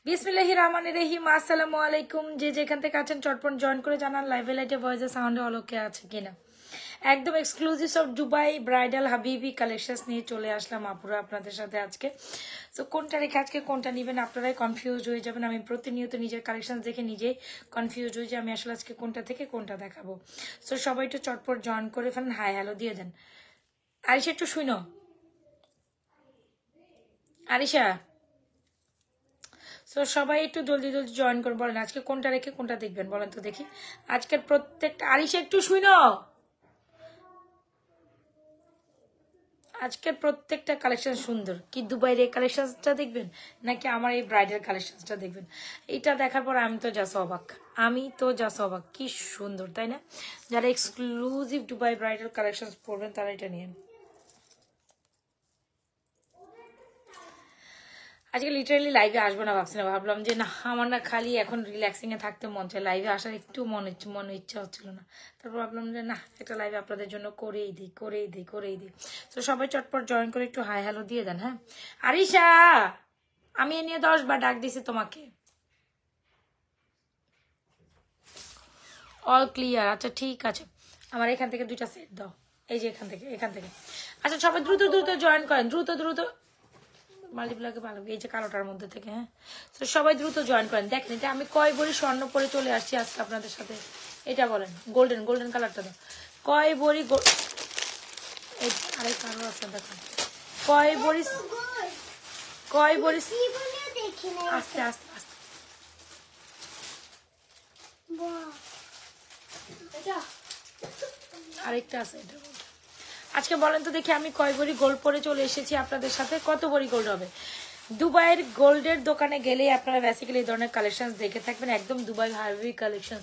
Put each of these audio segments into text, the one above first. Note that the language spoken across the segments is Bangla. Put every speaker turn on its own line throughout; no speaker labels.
বিসমিল্লাহির রহমানির রহিম। আসসালামু আলাইকুম। যে যেখান থেকে আছেন চটপট জয়েন করে জানান লাইভে লাইটে ভয়েসে সাউন্ডে অলোকে আছে কিনা। একদম এক্সক্লুসিভ সব দুবাই ব্রাইডাল হাবিবি কালেকশনস নিয়ে চলে আসলাম আপুরা আপনাদের সাথে আজকে। তো কোনটা রেখে আজকে কোনটা নেবেন আপনারাই কনফিউজ হয়ে যাবেন। আমি প্রতিনিয়ত নিজের কালেকশন দেখে নিজেই কনফিউজ হয়ে যাই আমি আসলে আজকে কোনটা থেকে কোনটা দেখাবো। সো সবাই একটু চটপট জয়েন করে ফেলেন, হাই হ্যালো দিয়ে দেন। আরিশা একটু শুনো, আরিশা। সো সবাই একটু জলদি জলদি জয়েন করে বলেন আজকে কোনটা রেখে কোনটা দেখবেন বলেন তো দেখি। আজকের প্রত্যেকটা আরিশা একটু শুনো, আজকের প্রত্যেকটা কালেকশন সুন্দর। কি দুবাইয়ের এই কালেকশনটা দেখবেন নাকি আমার এই ব্রাইডাল কালেকশনটা দেখবেন? এটা দেখার পর আমি তো জাস্ট অবাক, আমি তো জাস্ট অবাক। কি সুন্দর তাই না? যারা এক্সক্লুসিভ দুবাই ব্রাইডাল কালেকশন পড়বেন তারা এটা নিয়েন। আজকে লিটারালি লাইভে আসবো না ভাবছিলাম, ভাবলাম যে না আমার না খালি এখন রিল্যাক্সিং এ থাকতে মন চায়, লাইভে আসার একটু মনে ইচ্ছা হচ্ছিল না। তারপর ভাবলাম যে না একটা লাইভে আপনাদের জন্য করেই দিই। তো সবাই চটপট জয়েন করে একটু হাই হ্যালো দিয়ে দেন। হ্যাঁ আরিশা, আমি এ নিয়ে 10 বার ডাক দিছি তোমাকে। অল ক্লিয়ার, আচ্ছা ঠিক আছে। আমার এখান থেকে 2টা সেট দাও, এই যে এখান থেকে। আচ্ছা সবাই দ্রুত জয়েন করেন, দ্রুত মাল্টিপ্লাকে ভালো, এই যে কালোটার মধ্যে থেকে। হ্যাঁ তো সবাই দ্রুত জয়েন করেন। দেখেন এটা আমি কয় ভরি স্বর্ণ পরে চলে আসছি আজকে আপনাদের সাথে, এটা বলেন। গোল্ডেন কালারটা দাও। কয় ভরি আরে কারো আছে দেখেন কয় ভরি আস্তে আরেকটা আছে এটা। আজকে বলেন তো দেখি আমি কয় ভরি গোল্ড পরে চলে এসেছি আপনাদের সাথে। কত ভরি গোল্ড হবে? দুবাইয়ের গোল্ডের দোকানে গেলেই আপনারা বেসিক্যালি এই ধরনের কালেকশন দেখে থাকবেন, একদম দুবাই হাইভি কালেকশন।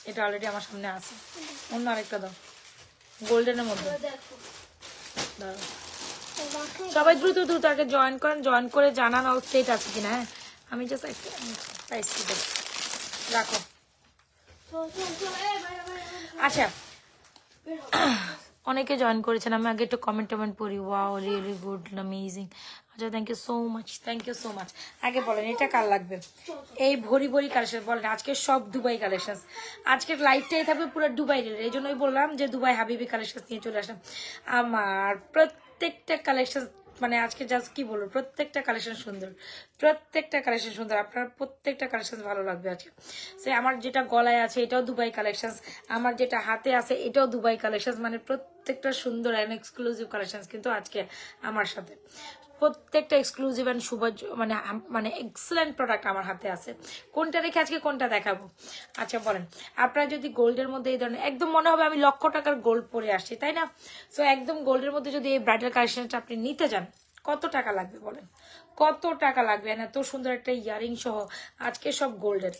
এটা অলরেডি আমার সামনে আছে, অন্য আরেকটা দাও গোল্ডেনের মধ্যে। সবাই দ্রুত আগে জয়েন করেন, জয়েন করে জানান অল সেট আছে কিনা। হ্যাঁ আমি জাস্ট একটা প্রাইস রাখো। আচ্ছা অনেকে জয়েন করেছেন, আমি আগে একটু কমেন্ট পড়ি। Wow really good amazing. আচ্ছা থ্যাংক ইউ সো মাচ। আগে বলেন এটা কার লাগবে? এই ভরি কালেকশন বলেন। আজকে সব দুবাই কালেকশন, আজকের লাইভটাই থাকবে পুরো দুবাই। এই জন্যই বললাম যে দুবাই হাবিবি কালেকশন নিয়ে চলে আসলাম। আমার প্রত্যেকটা কালেকশন মানে আজকে জাস্ট কি বলবো, প্রত্যেকটা কালেকশন সুন্দর, আপনার প্রত্যেকটা কালেকশন ভালো লাগবে আজকে। সে আমার যেটা গলায় আছে এটাও দুবাই কালেকশন, আমার যেটা হাতে আছে এটাও দুবাই কালেকশন। মানে প্রত্যেকটা সুন্দর অ্যান্ড এক্সক্লুসিভ কালেকশন কিন্তু আজকে আমার সাথে। প্রত্যেকটা এক্সক্লুসিভ অ্যান্ড মানে এক্সেলেন্ট প্রোডাক্ট আমার হাতে আছে। কোনটা রেখে আজকে কোনটা দেখাবো? আচ্ছা বলেন, আপনারা যদি গোল্ডের মধ্যে এই ধরনের একদম মনে হবে আমি লক্ষ টাকার গোল্ড পরে আসছি তাই না? সো একদম গোল্ডের মধ্যে যদি এই ব্রাইডাল কালেকশনটা আপনি নিতে যান কত টাকা লাগবে বলেন? কত টাকা লাগবে? এত সুন্দর একটা ইয়ারিং সহ আজকে সব গোল্ডের,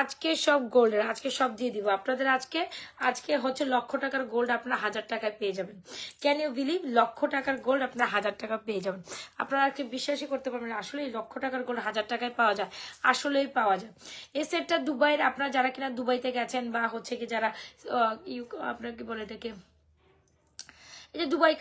আজকে সব দিয়ে দিব আপনাদের। আজকে হচ্ছে লক্ষ টাকার গোল্ড আপনার 1000 টাকায় পেয়ে যাবেন। Can you believe? লক্ষ টাকার গোল্ড আপনার 1000 টাকা পেয়ে যাবেন। আপনারা আজকে বিশ্বাসই করতে পারবেন আসলে লক্ষ টাকার গোল্ড 1000 টাকায় পাওয়া যায়, আসলেই পাওয়া যায়। এই সেটটা দুবাইয়ের, আপনারা যারা কিনা দুবাইতে গেছেন বা হচ্ছে কি যারা আপনার কি বলে এটাকে এই যে দুবাই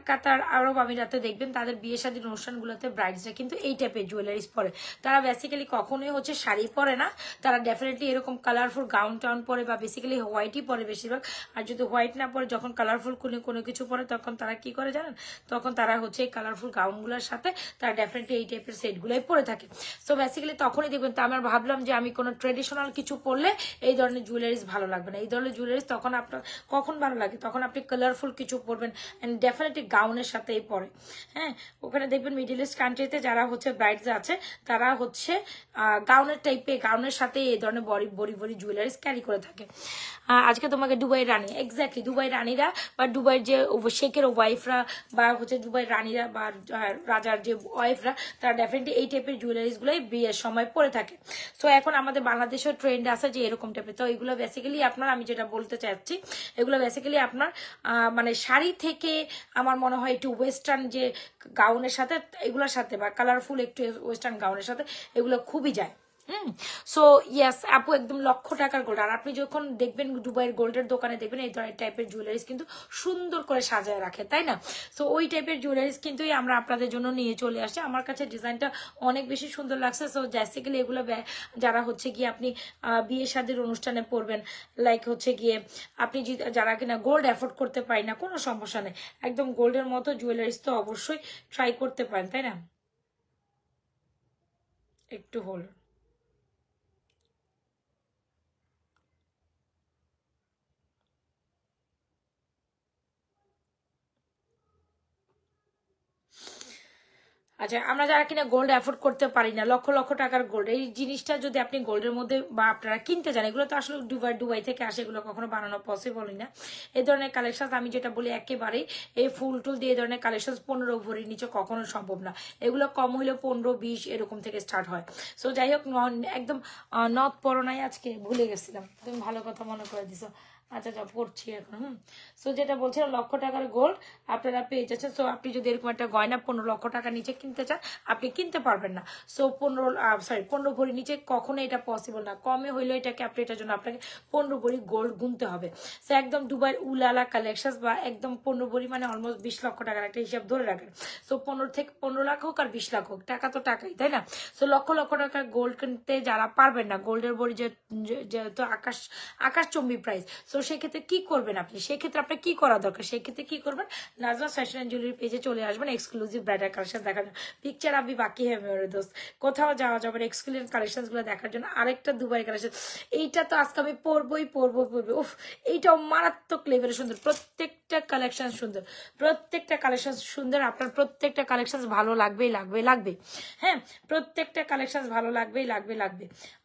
কাতার আরব আমিরাতে দেখবেন তাদের বিয়ে শাদীর অনুষ্ঠানগুলোতে ব্রাইডসরা কিন্তু এই টাইপের জুয়েলারিস পরে। তারা বেসিক্যালি কখনোই হচ্ছে শাড়ি পরে না, তারা ডেফিনেটলি এরকম কালারফুল গাউন টাউন পরে বা বেসিক্যালি হোয়াইটই পরে বেশিরভাগ। আর যদি হোয়াইট না পরে যখন কালারফুল কোনো কিছু পরে তখন তারা কি করে জানেন? তখন তারা হচ্ছে এই কালারফুল গাউনগুলোর সাথে তারা ডেফিনেটলি এই টাইপের সেটগুলোই পরে থাকে। সো বেসিক্যালি তখনই দেখবেন। তো আমার ভাবলাম যে আমি কোনো ট্রেডিশনাল কিছু পরলে এই ধরনের জুয়েলারিস ভালো লাগবে না। এই ধরনের জুয়েলারিস তখন আপনার কখন ভালো লাগে? তখন আপনি কালারফুল কিছু পরবেন এন্ড ডেফিনেটলি গাউনের সাথেই পরে। হ্যাঁ ওখানে দেখবেন মিডল ইস্ট কান্ট্রিতে যারা হচ্ছে ব্রাইডস আছে তারা হচ্ছে গাউনের সাথে এই ধরনের বড়ি জুয়েলারিস ক্যারি করে থাকে। আজকে তোমাকে দুবাই রানী, এক্স্যাক্টলি দুবাই রানীরা বা দুবাইয়ের যে শেখের ওয়াইফরা বা হচ্ছে দুবাই রানীরা বা রাজার যে ওয়াইফরা তারা ডেফিনেটলি এই টাইপের জুয়েলারিস গুলোই বিয়ের সময় পরে থাকে। তো এখন আমাদের বাংলাদেশের ট্রেন্ড আছে যে এরকম টাইপের। তো এগুলো বেসিক্যালি আপনার, আমি যেটা বলতে চাচ্ছি এগুলো বেসিক্যালি আপনার মানে শাড়ি থেকে আমার মনে হয় একটু ওয়েস্টার্ন যে গাউনের সাথে এগুলোর সাথে বা কালারফুল একটু ওয়েস্টার্ন গাউনের সাথে এগুলো খুবই যায়, সো ইয়েস আপু একদম লক্ষ টাকার গোল্ড। আর আপনি যখন দেখবেন দুবাইয়ের গোল্ডের দোকানে দেখবেন এই ধরনের টাইপের জুয়েলারিস কিন্তু সুন্দর করে সাজায় রাখে, তাই না? সো ওই টাইপের জুয়েলারিস কিন্তু আমরা আপনাদের জন্য নিয়ে চলে আসছি। আমার কাছে ডিজাইনটা অনেক বেশি সুন্দর লাগছে। সো বেসিক্যালি এগুলো যারা হচ্ছে গিয়ে আপনি বিয়ে শাদীর অনুষ্ঠানে পরবেন, লাইক হচ্ছে গিয়ে আপনি যারা কিনা গোল্ড অ্যাফোর্ড করতে পারি না, কোনো সমস্যা নেই, একদম গোল্ডের মতো জুয়েলারিস তো অবশ্যই ট্রাই করতে পারেন, তাই না? একটু হল আচ্ছা, আমরা যারা কিনা গোল্ড অ্যাফোর্ড করতে পারি না, লক্ষ লক্ষ টাকার গোল্ড, এই জিনিসটা যদি আপনি গোল্ডের মধ্যে বা আপনারা কিনতে চান, এগুলো তো আসলে দুবাই থেকে আসে, এগুলো কখনো বানানো পসিবলই না। এই ধরনের কালেকশন আমি যেটা বলি একেবারেই এই ফুল টুল দিয়ে এই ধরনের কালেকশন 15 ভরির নিচে কখনো সম্ভব না। এগুলো কম হইলেও 15-20 এরকম থেকে স্টার্ট হয়। সো যাই হোক, একদম নথ পরো নাই আজকে, ভুলে গেছিলাম, তুমি ভালো কথা মনে করে দিছো। আচ্ছা যা পড়ছি এখন। সো যেটা বলছিলাম লক্ষ টাকার গোল্ড আপনারা পেয়ে যাচ্ছেন। সো আপনি যদি এরকম একটা গয়না 15 লক্ষ টাকা নিচে কিনতে চান আপনি কিনতে পারবেন না। সো 15 ভরি নিচে কখনো এটা পসিবল না। কমে হইলে এটাকে আপনি এটার জন্য আপনাকে 15 ভরি গোল্ড গুনতে হবে। সো একদম দুবাইয়ের উলালা কালেকশন বা একদম 15 ভরি মানে অলমোস্ট 20 লক্ষ টাকার একটা হিসাব ধরে রাখেন। সো 15 লাখ হোক আর 20 লাখ হোক, টাকা তো টাকাই, তাই না? সো লক্ষ লক্ষ টাকা গোল্ড কিনতে যারা পারবেন না, গোল্ডের ভরি যেহেতু আকাশচম্বী প্রাইস, সো সেক্ষেত্রে কি করবেন আপনি? সেক্ষেত্রে আপনার কি করা দরকার? সেক্ষেত্রে কি করবেন, নাজমা ফ্যাশন এন্ড জুয়েলারি পেজে চলে আসবেন, এক্সক্লুসিভ ব্রাইডাল কালেকশন দেখার জন্য। পিকচার আপনি বাকি হ্যাঁ মেরে দোস্ত, কোথাও যাওয়া যাবে না, এক্সক্লুসিভ কালেকশন গুলো দেখার জন্য। আরেকটা দুবাই কালেকশন, এইটা তো আজকে আমি পরবই। উফ, এইটাও মারাত্মক লেভেলের সুন্দর, প্রত্যেকটা কালেকশন সুন্দর, প্রত্যেকটা কালেকশন সুন্দর। আপনার প্রত্যেকটা কালেকশন ভালো লাগবে। হ্যাঁ, প্রত্যেকটা কালেকশন ভালো লাগবে।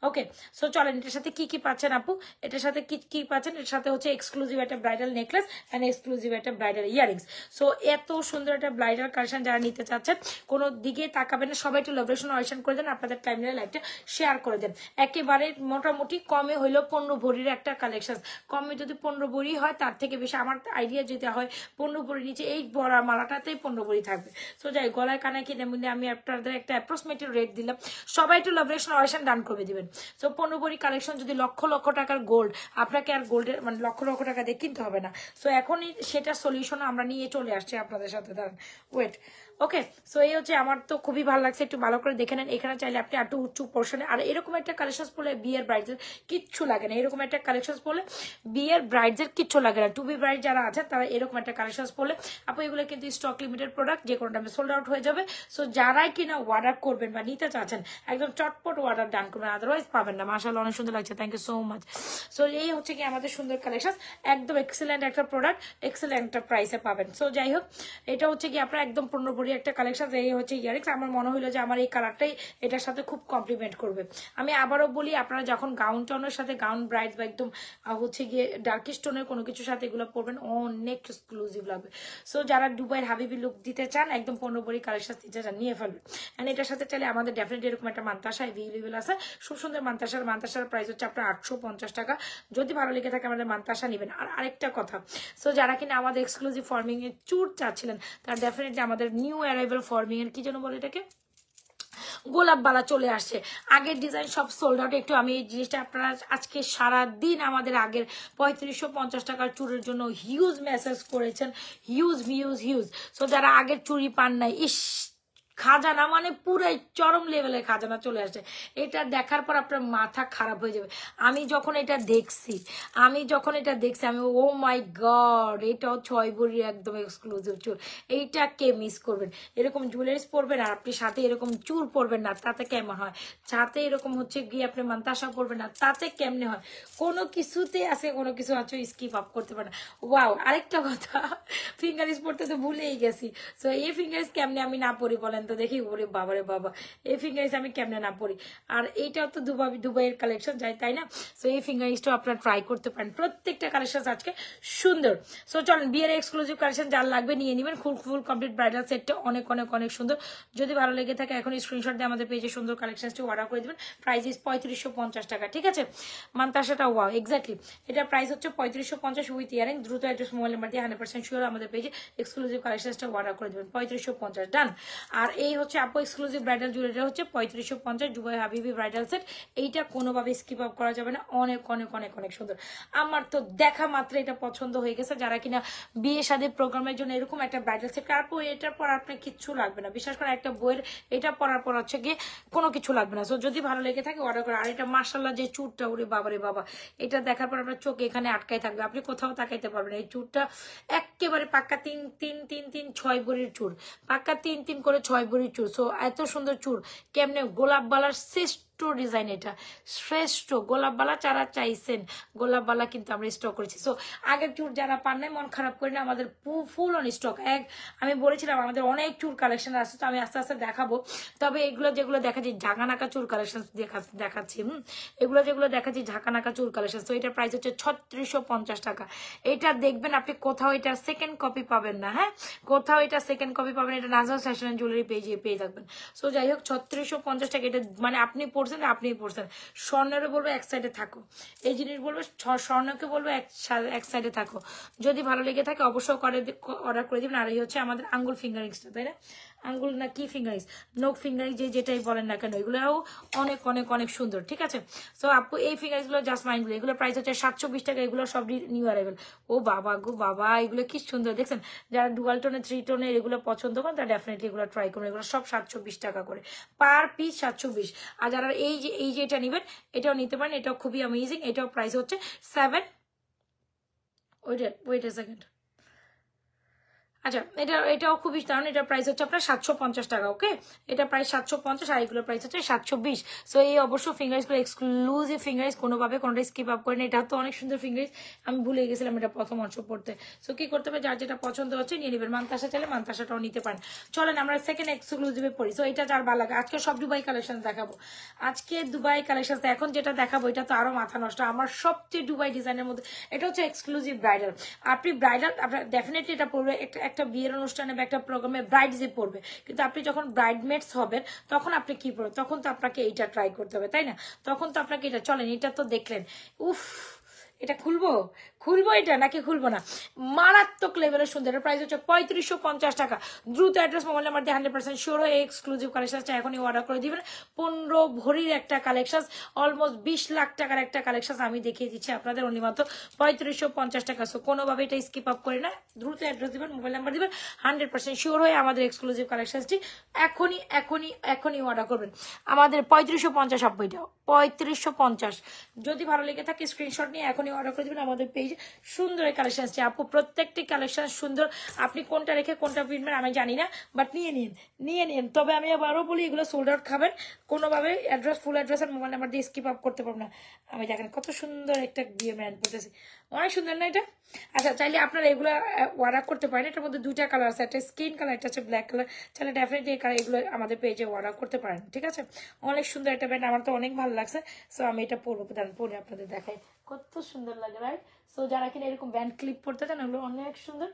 ওকে, সো চলেন এটার সাথে কি কি পাচ্ছেন আপু, এটার সাথে কি পাচ্ছেন? এর সাথে হচ্ছে এক্সক্লুসিভ একটা ব্রাইডাল নেকলেস এন্ড এক্সক্লুসিভ একটা ব্রাইডাল ইয়ারিংস। সো এত সুন্দর একটা ব্রাইডাল কালেকশন যারা নিতে চাচ্ছেন কোনো দিকে তাকাবেন না, সবাই একটু লাভরেশন অয়েশন করে দেন, আপনাদের টাইমলাইনে লাইভটা শেয়ার করে দেন। একেবারে মোটামুটি কমে হইলো 15 ভরির একটা কালেকশন। কমে যদি 15 ভরি হয় তার থেকে বেশি আমার আইডিয়া যেটা হয় 15 ভরির নিচে এই বড় মালাটাতেই 15 ভরি থাকবে। সো যাই গলায় কানায় কিনে মিলে আমি আপনাদের একটা অ্যাপ্রক্সিমেটেড রেট দিলাম, সবাই একটু লাভরেশন অয়েশন ডান করে দিবেন। সো 15 ভরি কালেকশন যদি লক্ষ লক্ষ টাকার গোল্ড, আপনাকে আর গোল্ডের মানে লক্ষ লক্ষ টাকা দিয়ে কিনতে হবে না। সো এখনই সেটা সলিউশন আমরা নিয়ে চলে আসছি আপনাদের সাথে, দাঁড়ান ওয়েট। ওকে, সো এই হচ্ছে, আমার তো খুবই ভালো লাগছে, একটু ভালো করে দেখে নেন। এখানে চাইলে আপনি একটু উঁচু পোর্শনে, আর এরকম একটা কালেকশন পড়লে বিয়ের ব্রাইডের কিচ্ছু লাগে না। এরকম একটা কালেকশন পড়লে বিয়ের ব্রাইডের কিচ্ছু লাগে না। টু বি ব্রাইড যারা আছে তারা এরকম একটা কালেকশন পড়লে আপু, এগুলো কিন্তু স্টক লিমিটেড প্রোডাক্ট, যে কোনো টাইমে সোল্ড আউট হয়ে যাবে। সো যারাই কিনা অর্ডার করবেন বা নিতে চাচ্ছেন একদম চটপট অর্ডার ডান করবেন, আদারওয়াইজ পাবেন না। মাশাআল্লাহ অনেক সুন্দর লাগছে, thank you so much. So এই হচ্ছে কি আমাদের সুন্দর কালেকশন, একদম এক্সেলেন্ট একটা প্রোডাক্ট, এক্সেলেন্ট একটা প্রাইসে পাবেন। সো যাই হোক, এটা হচ্ছে কি আপনার একদম 15 ভরি একটা কালেকশন। এই হচ্ছে ইয়ারিংস, আমার মনে হলো যে আমার এই কালারটাই এটার সাথে খুব কমপ্লিমেন্ট করবে। আমি আবারও বলি, আপনারা যখন গাউন টাউনের সাথে গাউন ব্রাইড বা একদম হচ্ছে গিয়ে ডার্ক স্টোনের কোনো কিছুর সাথে এগুলো পরবেন, অনেক এক্সক্লুসিভ লাগবে। সো যারা দুবাইয়ের হাবিবি লুক দিতে চান, একদম 15 ভরি কালেকশন দিতে চান, নিয়ে ফেলবেন। এন্ড এটার সাথে চাইলে আমাদের ডেফিনেটলি এরকম একটা মান্তাসা অ্যাভেলেবেল আছে, খুব সুন্দর মান্তাসার প্রাইস হচ্ছে আপনার 850 টাকা। যদি ভালো লেগে থাকে আমাদের মান্তাসা নেবেন। আর আরেকটা কথা, সো যারা কিনা আমাদের এক্সক্লুসিভ ফর্মিং এর চুর চাচ্ছিলেন, তারা ডেফিনেটলি আমাদের নিউ অ্যারাইভাল ফর্মিং এর কি যেন বলে এটাকে, গোলাপ বালা চলে আসছে। আগের ডিজাইন সব সোল্ড আউট। একটু আমি এই জিনিসটা, আপনারা আজকে সারা দিন আমাদের আগের 3550 টাকার চুড়ির জন্য হিউজ মেসেজ করেছেন, হিউজ। সো যারা আগের চুড়ি পান নাই, ইস খাজানা মানে পুরাই চরম লেভেলের খাজানা চলে আসে। এটা দেখার পর আপনার মাথা খারাপ হয়ে যাবে। আমি যখন এটা দেখছি আমি ও মাই গড, এটাও 6 ভরি একদম এক্সক্লুসিভ চুল। এইটা কে মিস করবেন? এরকম জুয়েলারিস পরবেন আর আপনি সাথে এরকম চুল পরবেন না, তাতে কেমন হয়? সাথে এরকম হচ্ছে গিয়ে আপনি মান্তাসা পরবেন না, তাতে কেমনে হয়? কোনো কিছুতে আছে, কোনো কিছু আছে স্কিপ আপ করতে পারে না। ওয়াও, আরেকটা কথা, ফিঙ্গারিস পরতে তো ভুলেই গেছি। সো এই ফিঙ্গারিস কেমনে আমি না পরি বলেন তো দেখি? ওরে বাবারে বাবা, এই ফিঙ্গারিস আমি কেমনে না পরি? আর এইটাও তো দুবাইয়ের কালেকশন যায়, তাই না? সো এই ফিঙ্গারিসটাও আপনারা ট্রাই করতে পারেন। প্রত্যেকটা কালেকশন আজকে সুন্দর। সো চলেন, বিয়ের এক্সক্লুসিভ কালেকশন যার লাগবে নিয়ে নেবেন। ফুল কমপ্লিট ব্রাইডাল সেটটা অনেক সুন্দর। যদি ভালো লেগে থাকে এখন স্ক্রিনশট দিয়ে আমাদের পেজে সুন্দর কালেকশনটি অর্ডার করে দেবেন। প্রাইস ইস 3550 টাকা, ঠিক আছে? মান্তাসাটা ওয়াও, এক্স্যাক্টলি এটা প্রাইস হচ্ছে 3550 উইথ ইয়ারিং। দ্রুত অ্যাড্রেস মোবাইল নাম্বার দিয়ে 100% শিওর আমাদের পেজে এক্সক্লুসিভ কালেকশনটা অর্ডার করে দেবেন। 3550 ডান। আর এই হচ্ছে আপু এক্সক্লুসিভ ব্রাইডাল জুয়েলারি হচ্ছে 3550 দুবাই হাবিবি ব্রাইডাল সেট। এইটা কোনোভাবে স্কিপ আপ করা যাবে না, অনেক অনেক অনেক অনেক সুন্দর। আমার তো দেখা মাত্র এটা পছন্দ হয়ে গেছে। যারা কিনা বিয়ে শাদী প্রোগ্রামের জন্য এরকম একটা ব্রাইডাল সেট, আপু এটার পর আপনার কিচ্ছু লাগবে না, বিশেষ করে একটা বইয়ের এটা পরার পর হচ্ছে গিয়ে কোনো কিছু লাগবে না। সো যদি ভালো লেগে থাকে অর্ডার করে। আর এটা মার্শাল্লাহ যে চুরটা, ওরে বাবারে বাবা, এটা দেখার পর আপনার চোখ এখানে আটকাই থাকবে, আপনি কোথাও তাকাইতে পারবেন। এই চুরটা একেবারে পাক্কা 3-3-3-3-6 ভরির চুর, পাক্কা 3-3 করে 6 ভরির চুর। সো এত সুন্দর চুর কেমনে, গোলাপ বালার শ্রেষ্ঠ ডিজাইন, এটা শ্রেষ্ঠ গোলাপ বালা যারা চাইছেন, গোলাপ বালা কিন্তু আমরা স্টক করেছি। সো আগের চুর যারা পান নাই মন খারাপ করি না, আমাদের ফুল অন স্টক। আমি বলেছিলাম আমাদের অনেক চুর কালেকশন আসছে, তো আমি আস্তে আস্তে দেখাবো। তবে এগুলো যেগুলো দেখাচ্ছি ঝাঁকানাকা চুর কালেকশন দেখাচ্ছি, এগুলো যেগুলো দেখাচ্ছি ঝাঁকানাকা চুর কালেকশন। তো এটার প্রাইস হচ্ছে 3650 টাকা। এটা দেখবেন আপনি কোথাও এটা সেকেন্ড কপি পাবেন না, হ্যাঁ কোথাও এটা সেকেন্ড কপি পাবেন, এটা নাজমা ফ্যাশন এন্ড জুয়েলারি পেয়ে থাকবেন। সো যাই হোক 3650 টাকা। এটা মানে আপনি আপনিই পড়ছেন। স্বর্ণেরও বলবো এক সাইডে থাকো, এই জিনিস বলবো স্বর্ণকে বলবো এক সাইডে থাকো। যদি ভালো লেগে থাকে অবশ্যই অর্ডার করে দিবেন। আর এই হচ্ছে আমাদের আঙ্গুল ফিঙ্গারিংসটা, তাই না, আঙ্গুল না কি ফিঙ্গারিংস, নোক ফিঙ্গারিং যেটাই বলেন না কেন, এগুলোও অনেক অনেক অনেক সুন্দর, ঠিক আছে। সো আপু এই ফিঙ্গারিংস গুলো জাস্ট মাইন্ড, এগুলো প্রাইস হচ্ছে 720 টাকা। এগুলো সব নিউ অ্যারাইভেল। ও বাবা গো বাবা, এগুলো কি সুন্দর দেখছেন। যারা ডুয়াল টোনে 3 টোনে এগুলো পছন্দ করেন তারা ডেফিনেটলি এগুলো ট্রাই করুন। এগুলো সব 720 টাকা করে পার পিস, 720। আর যারা এই যে এটা নিবেন এটাও নিতে পারেন, এটাও খুবই অ্যামেজিং। এটাও প্রাইস হচ্ছে 7, ওয়েট এ সেকেন্ড, আচ্ছা এটাও খুবই দারুণ। এটা প্রাইস হচ্ছে আপনার 750 টাকা। ওকে, এটা প্রাইস 750 আর এগুলোর প্রাইস হচ্ছে 720। সো এই অবশ্য ফিঙ্গারিংস গুলো এক্সক্লুসিভ ফিঙ্গারিংস, কোনোভাবে কোনোটা স্কিপ আপ করেন। এটা তো অনেক সুন্দর ফিঙ্গারিংস, আমি ভুলে গেছিলাম এটা প্রথম অংশ পড়তে। সো কি করতে হবে, যার যেটা পছন্দ হচ্ছে নিয়ে নেবেন। মান্তাসা চাইলে মান্তাসাটাও নিতে পারেন। চলেন আমরা সেকেন্ড এক্সক্লুসিভে পড়ি। সো এটা যার ভালো লাগে, আজকে সব দুবাই কালেকশন দেখাবো। আজকে দুবাই কালেকশন এখন যেটা দেখাবো এটা তো আরো মাথা নষ্ট। আমার সবচেয়ে দুবাই ডিজাইনের মধ্যে এটা হচ্ছে এক্সক্লুসিভ ব্রাইডাল। আপনি ব্রাইডাল আপনার ডেফিনেটলি এটা পড়বে একটা বিয়ের অনুষ্ঠানে বা একটা প্রোগ্রামে ব্রাইড যে পড়বে, কিন্তু আপনি যখন ব্রাইডমেটস হবেন তখন আপনি কি পড়বেন, তখন তো আপনাকে এইটা ট্রাই করতে হবে, তাই না। তখন তো আপনাকে এটা, চলেন এটা তো দেখলেন, উফ এটা খুলবো এটা নাকি খুলবো না, মারাত্মক লেভেলের সুন্দর। প্রাইস হচ্ছে 3550 টাকা। দ্রুত অ্যাড্রেস মোবাইল নাম্বার দিয়ে 100% শিওর হয়ে এক্সক্লুসিভ কালেকশন এখনই অর্ডার করে দিবেন। 15 ভরির একটা কালেকশন, অলমোস্ট 20 লাখ টাকার একটা কালেকশন আমি দেখিয়ে দিচ্ছি আপনাদের অনলি মাত্র 3550 টাকা। সো কোনোভাবে এটা স্কিপ আপ করে না, দ্রুত অ্যাড্রেস দিবেন, মোবাইল নাম্বার দিবেন, 100% শিওর হয়ে আমাদের এক্সক্লুসিভ কালেকশনটি এখনই অর্ডার করবেন। আমাদের 3550 আপনিটাও 3550। যদি ভালো লেগে থাকে স্ক্রিনশট নিয়ে এখনই অর্ডার করে দিবেন। আমাদের পেজে সুন্দর এই কালেকশন আসছে আপু, প্রত্যেকটি কালেকশন সুন্দর। আপনি কোনটা রেখে কোনটা কিনবেন আমি জানি না, বাট নিয়ে নিন। তবে আমি আবারও বলি এগুলো সোল্ড আউট খাবেন, কোনোভাবে অ্যাড্রেস ফুল অ্যাড্রেস আর মোবাইল নাম্বার দিয়ে স্কিপ আপ করতে পারবো না। আমি দেখেন কত সুন্দর একটা বিয়ে ম্যান পড়তেছি, অনেক সুন্দর না এটা। আচ্ছা চাইলে আপনারা এগুলো অর্ডার করতে পারেন। এটার মধ্যে দুইটা কালার আছে, একটা স্কিন কালার, একটা হচ্ছে ব্ল্যাক কালার। চাইলে ডেফিনেটলি এগুলো আমাদের পেজে অর্ডার করতে পারেন, ঠিক আছে। অনেক সুন্দর একটা ব্যান্ড, আমার তো অনেক ভালো লাগছে। সো আমি এটা পরে আপনাদের দেখাই, কত সুন্দর লাগে রাইট। সো যারা কিনা এরকম ব্যান্ড ক্লিপ পড়তে চান এগুলো অনেক সুন্দর,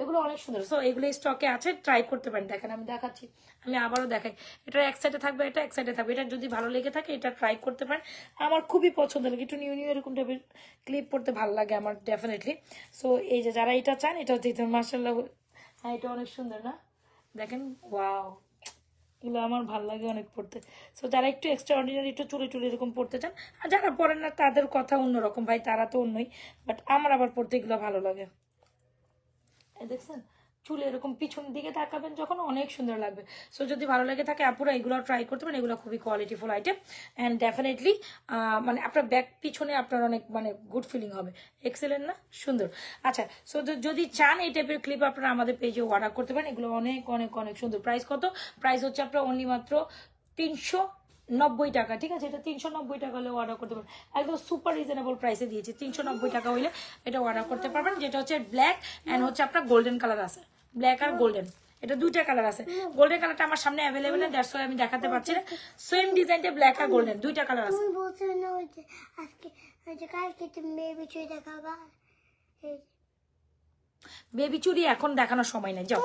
এগুলো অনেক সুন্দর। সো এগুলো স্টকে আছে, ট্রাই করতে পারেন। দেখেন আমি দেখাচ্ছি, আমি আবারও দেখাই। এটা এক সাইডে থাকবে, এটা এক সাইডে থাকবে। এটা যদি ভালো লেগে থাকে এটা ট্রাই করতে পারেন। আমার খুবই পছন্দ লাগে, একটু নিউ এরকম টাইপের ক্লিপ পড়তে ভালো লাগে আমার ডেফিনেটলি। সো এই যে যারা এটা চান এটা হচ্ছে মাশাআল্লাহ, হ্যাঁ এটা অনেক সুন্দর না, দেখেন ওয়াও, এগুলো আমার ভালো লাগে অনেক পড়তে। সো যারা একটু এক্সট্রা অর্ডিনারি একটু চুলে এরকম পড়তে চান, আর যারা পড়েন না তাদের কথা অন্যরকম ভাই, তারা তো অন্যই, বাট আমার আবার পড়তে এগুলো ভালো লাগে। দেখছেন চুলে এরকম পিছন দিকে তাকাবেন যখন, অনেক সুন্দর লাগবে। সো যদি ভালো লাগে থাকে আপুরা এগুলো ট্রাই করতে পারেন, এগুলো খুবই কোয়ালিটিফুল আইটেম অ্যান্ড ডেফিনেটলি মানে আপনার ব্যাক পিছনে আপনার অনেক মানে গুড ফিলিং হবে। এক্সেলেন্ট না, সুন্দর। আচ্ছা সো যদি চান এই টাইপের ক্লিপ আপনারা আমাদের পেজে অর্ডার করতে পারেন, এগুলো অনেক সুন্দর। প্রাইস কত, প্রাইস হচ্ছে আপনার অনলি মাত্র 390 টাকা, ঠিক আছে। এটা 390 টাকা হলে অর্ডার করতে পারবেন, একদম সুপার রিজনেবল প্রাইসে দিয়েছি। 390 টাকা হইলে এটা অর্ডার করতে পারবেন। যেটা হচ্ছে ব্ল্যাক অ্যান্ড হচ্ছে আপনার গোল্ডেন কালার আছে, ব্ল্যাক আর গোল্ডেন, এটা দুইটা কালার আছে। গোল্ডেন কালারটা আমার সামনে অ্যাভেলেবেল না, দ্যাটস ওয়াই আমি দেখাতে পারছি না। সেম ডিজাইনটা ব্ল্যাক আর গোল্ডেন দুইটা কালার আছে।
তুমি বলছো না ওই যে আজকে ওই যে কালকে তুমি মেয়ে বিছুই দেখাবা,
বেবি চুড়ি এখন দেখানোর সময় নেই, যাও।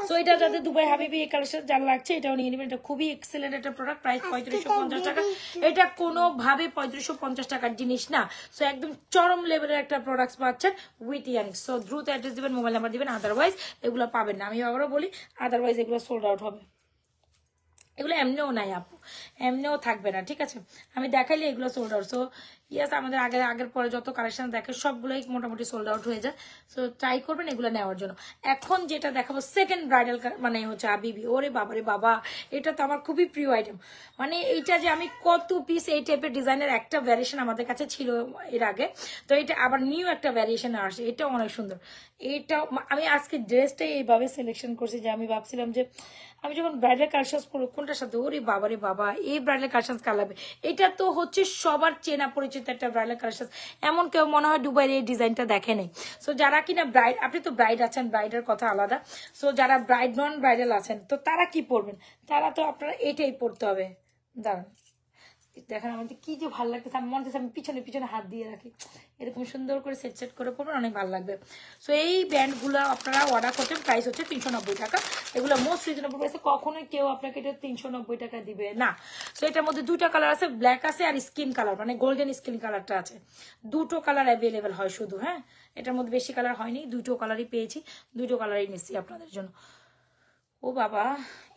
সো এটা যাদের দুবাই হাবিবি এই কালেকশন যার লাগছে এটাও নিয়ে নেবেন। এটা খুবই এক্সেলেন্ট একটা প্রোডাক্ট, প্রাইস 3550 টাকা। এটা কোনোভাবে 3550 টাকার জিনিস না। সো একদম চরম লেভেলের একটা প্রোডাক্ট পাচ্ছেন উইথ ইয়ারিংস। সো দ্রুত অ্যাড্রেস দিবেন, মোবাইল নাম্বার দিবেন, আদারওয়াইজ এগুলো পাবেন না। আমি আবারও বলি, আদারওয়াইজ এগুলো সোল্ড আউট হবে। এগুলো এমনিও নাই আপু, এমনিও থাকবে না, ঠিক আছে? আমি দেখাইলে এগুলো সোল্ড আউট। সো ইয়াস, আমাদের আগের পরে যত কালেকশন দেখে সবগুলোই মোটামুটি সোল্ড আউট হয়ে যায়। সো ট্রাই করবেন এগুলো নেওয়ার জন্য। এখন যেটা দেখাবো সেকেন্ড ব্রাইডাল, মানে হচ্ছে হাবিবি। ওরে বাবারে বাবা, এটা তো আমার খুবই প্রিয় আইটেম। মানে এইটা যে আমি কত পিস এই টাইপের ডিজাইনের একটা ভ্যারিয়েশন আমাদের কাছে ছিল এর আগে, তো এটা আবার নিউ একটা ভ্যারিয়েশন আসছে, এটাও অনেক সুন্দর। এটা আমি আজকে ড্রেসটাই এইভাবে সিলেকশন করছি যে আমি ভাবছিলাম যে আমি যখন ব্রাইডাল কালেকশন করবো কোনটার সাথে, ওরে বাবারে বাবা এই ব্রাইডাল কালেকশন কার লাগবে। এটা তো হচ্ছে সবার চেনা পরিচিত একটা ব্রাইডাল কালেকশন, এমন কেউ মনে হয় দুবাইয়ের এই ডিজাইনটা দেখে নেই। সো যারা কিনা ব্রাইড, আপনি তো ব্রাইড আছেন, ব্রাইডের কথা আলাদা। সো যারা ব্রাইড নন ব্রাইডাল আছেন, তো তারা কি পরবেন? তারা তো আপনারা এটাই পরতে হবে। দাঁড়ান দেখেন আমাদের কি যে ভালো লাগতেছে, আমি মনে হচ্ছে আমি পিছনে পিছনে হাত দিয়ে রাখি, এরকম সুন্দর করে সেট করে পড়বেন, অনেক ভালো লাগবে। সো এই ব্যান্ডগুলো আপনারা অর্ডার করছেন, প্রাইস হচ্ছে 390 টাকা। এগুলো মোস্ট রিজনেবল প্রাইসে, কখনোই কেউ আপনাকে এটা 390 টাকা দিবে না। সো এটার মধ্যে দুটো কালার আছে, ব্ল্যাক আছে আর স্কিন কালার, মানে গোল্ডেন স্কিন কালারটা আছে। দুটো কালার অ্যাভেলেবেল হয় শুধু, হ্যাঁ, এটার মধ্যে বেশি কালার হয়নি, দুটো কালারই পেয়েছি, দুটো কালারই নিচ্ছি আপনাদের জন্য। ও বাবা,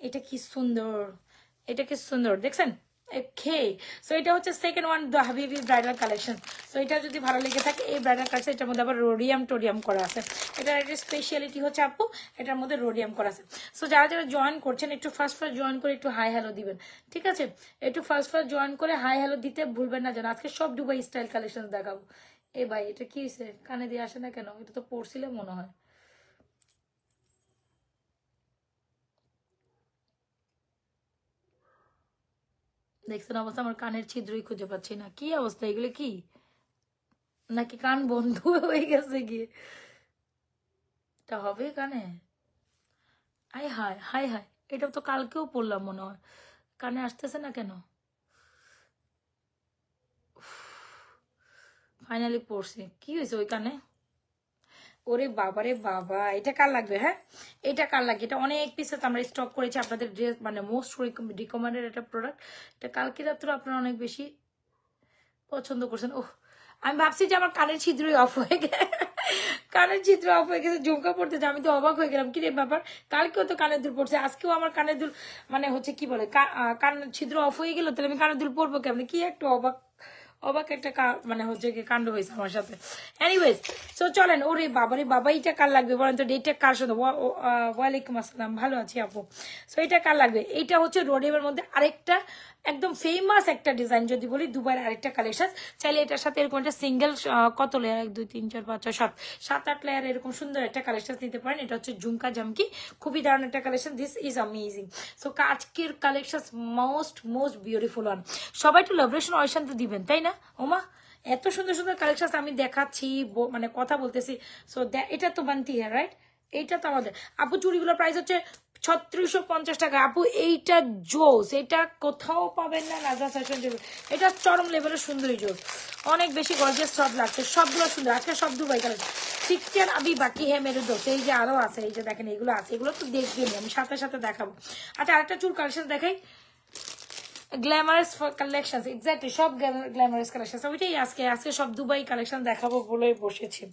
এটা কি সুন্দর, এটা কি সুন্দর দেখছেন? ওকে, সো এটা হচ্ছে second one, the Habibi bridal collection. So এটা যদি ভালো লেগে থাকে, এই ব্রাইডাল কালেকশন, এটার মধ্যে আবার রোডিয়াম টোডিয়াম করা আছে। এটার একটা স্পেশালিটি হচ্ছে আপু, এটার মধ্যে রোডিয়াম করা আছে। সো যারা যারা জয়েন করছেন, একটু ফার্স্ট জয়েন করে একটু হাই হ্যালো দিবেন, ঠিক আছে? একটু ফার্স্ট জয়েন করে হাই হ্যালো দিতে ভুলবেন না যেন। আজকে সব দুবাই স্টাইল কালেকশন দেখাবো। এ ভাই, এটা কি হয়েছে? কানে দিয়ে আসে না কেন? এটা তো পড়ছিলে মনে হয়। দেখছেন অবস্থা, আমার কানের ছিদ্রই খুঁজে পাচ্ছি না। কি অবস্থা, এগুলো কি? নাকি কান বন্ধ হয়ে গেছে গিয়ে? এটা হবে কানে? হাই হাই হাই হাই, এটা তো কালকেও পড়লাম মনে হয়, কানে আসতেছে না কেন? ফাইনালি পড়ছি, কি হয়েছে ওই কানে? ওরে বাবারে বাবা, এটা কার লাগবে? হ্যাঁ, এটা কার লাগবে? এটা অনেক পিসে আমরা স্টক করেছি আপনাদের ড্রেস, মানে মোস্ট রিকমেন্ডেড একটা প্রোডাক্ট। এটা কালকে রাত্রে আপনারা অনেক বেশি পছন্দ করছেন। ওহ, আমি ভাবছি যে আমার কানের ছিদ্রই অফ হয়ে গেছে, কানের ছিদ্র অফ হয়ে গেছে, ঝুমকা পড়তেছে। আমি তো অবাক হয়ে গেলাম, কি রে ব্যাপার, কালকেও তো কানের দুল পড়ছে, আজকেও আমার কানের দুল, মানে হচ্ছে কি বলে, কানের ছিদ্র অফ হয়ে গেল, তাহলে আমি কানের দুল পরবো কেমন? কি একটু অবাক অবাক একটা মানে হচ্ছে কি কাণ্ড হয়েছে আমার সাথে। এনিওয়েজ, সো চলেন। ওরে বাবারে বাবা, এইটা কার লাগবে বলেন তো? ডেটটা কার সাথে? ওয়ালাইকুম আসসালাম, ভালো আছি আপু। সো এটা কার লাগবে? এইটা হচ্ছে রোডেমের মধ্যে আরেকটা একদম ফেমাস একটা ডিজাইন, যদি বলি দুবাইয়ের আরেকটা কালেকশন। চাইলে এটার সাথে এরকম একটা সিঙ্গেল কত লেয়ার, 1 2 3 4 5 6 7 8 লেয়ার এরকম সুন্দর একটা কালেকশন নিতে পারেন। এটা হচ্ছে ঝুমকা জামকি, খুবই দারুণ একটা collection. This is amazing. So আজকের কালেকশন মোস্ট বিউটিফুল ওয়ান। সবাই একটু লাভরেশন অয়শান্ত দিবেন, তাই না? ওমা, এত সুন্দর সুন্দর কালেকশন আমি দেখাচ্ছি, মানে কথা বলতেছি। সো এটা তো বানতি হ্যাঁ, রাইট? এইটা তো আমাদের আপু চুড়িগুলোর প্রাইস হচ্ছে 3650 টাকা। আপু এইটা জোস, এটা কোথাও পাবেন না নাজরা ফ্যাশন টেবিল। এটা চরম লেভেলের সুন্দরী জোস, অনেক বেশি গর্জিয়াস সব লাগছে, সবগুলো সুন্দর। আজকে সব দুবাই কালেকশন। পিকচার আবি বাকি হ্যাঁ মেরে দোস্ত, এই যে আরো আছে, এই যে দেখেন এগুলো আছে, এগুলো তো দেখবেনি, আমি সাথে সাথে দেখাবো। আচ্ছা, আরেকটা চুল কালেকশন দেখাই, গ্ল্যামারাস কালেকশন, এক্স্যাক্টলি সব গ্ল্যামারাস কালেকশন। ওইটাই আজকে সব দুবাই কালেকশন দেখাবো বলে বসেছি।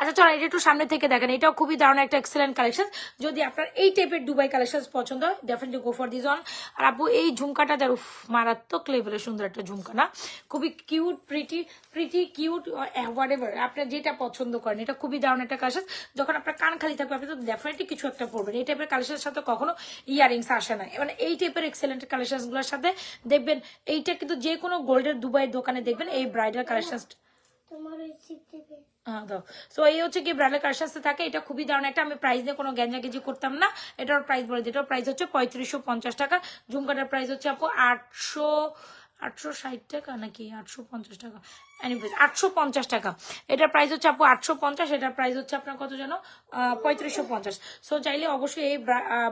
আচ্ছা চলো, এটা একটু সামনে থেকে দেখেন, এটাও খুবই দারুণ একটা এক্সেলেন্ট কালেকশন। যদি আপনার এই টাইপের দুবাই কালেকশন পছন্দ হয়, definitely go for this one. আর আপু এই ঝুমকাটা যার মারাত্মক লেভেলের সুন্দর একটা ঝুমকা, না? খুবই কিউট, প্রিটি কিউট, হোয়াটএভার আপনার যেটা পছন্দ করেন, এটা খুবই দারুণ একটা কালেকশন। যখন আপনার কান খালি থাকবে, আপনি তো ডেফিনেটলি কিছু একটা পরবেন। এই টাইপের কালেকশনের সাথে কখনো ইয়ারিংস আসে না, মানে এই টাইপের এক্সেলেন্ট কালেকশন গুলোর সাথে দেখবেন। এইটা কিন্তু যে কোনো গোল্ডের দুবাই দোকানে দেখবেন এই ব্রাইডাল কালেকশন। সো এই হচ্ছে কি ব্রাইডাল কালেকশন থাকে। এটা খুবই দারুণ একটা, আমি প্রাইস নিয়ে কোনো গ্যাঞ্জাগেজি করতাম না। এটার প্রাইস বলে দিই, এটার প্রাইস হচ্ছে 3550 টাকা। ঝুমকাটার প্রাইস হচ্ছে আপু 860 টাকা নাকি 850 টাকা, 850 টাকা। এটার প্রাইস হচ্ছে আপু 850, এটার প্রাইস হচ্ছে আপনার কত যেন 3550। সো চাইলে অবশ্যই এই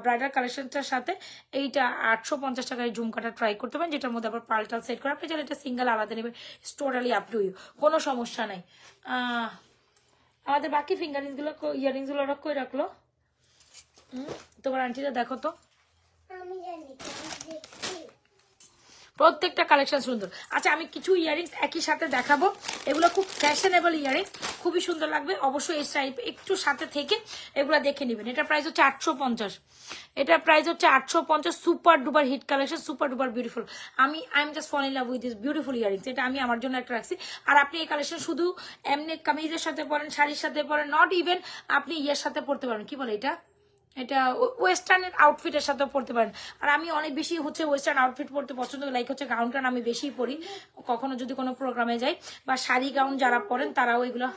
ব্রাইডাল কালেকশনটার সাথে এইটা 850 টাকায় ঝুমকাটা ট্রাই করতে পারেন, যেটার মধ্যে আবার পাল্টাল সেট করে। আপনি চাইলে এটা সিঙ্গেল আলাদা নেবেন, টোটালি আপ টু ইউ, কোনো সমস্যা নাই। আমাদের বাকি ফিঙ্গারিংস গুলো ইয়ারিংস গুলো কই রাখলো? তোমার আন্টিরা দেখো তো।
আমি জানি,
প্রত্যেকটা কালেকশন সুন্দর। আচ্ছা আমি কিছু ইয়ারিংস একই সাথে দেখাবো, এগুলো খুব ফ্যাশনেবল ইয়ারিংস, খুবই সুন্দর লাগবে। অবশ্যই এই টাইপ একটু সাথে থেকে এগুলো দেখে নেবেন। এটা প্রাইস হচ্ছে 850, এটার প্রাইস হচ্ছে 850। Super duper hit collection, super duper beautiful. I am just fall in love with this beautiful earrings. এটা আমি আমার জন্য একটা রাখছি। আর আপনি এই কালেকশন শুধু এমনি কামিজের সাথে পরেন, শাড়ির সাথে পরেন, নট ইভেন আপনি ইয়ের সাথে পরতে পারেন, কি বলে এটা ওয়েস্টার্নের আউটফিটের সাথে পড়তে পারেন। আর আমি অনেক বেশি হচ্ছে ওয়েস্টার্ন আউটফিট পরতে পছন্দ করি, লাইক হচ্ছে গাউন টাউন আমি বেশি পরি কখনো যদি কোনো প্রোগ্রামে যাই, বা শাড়ি গাউন যারা পরেন তারাও এগুলো,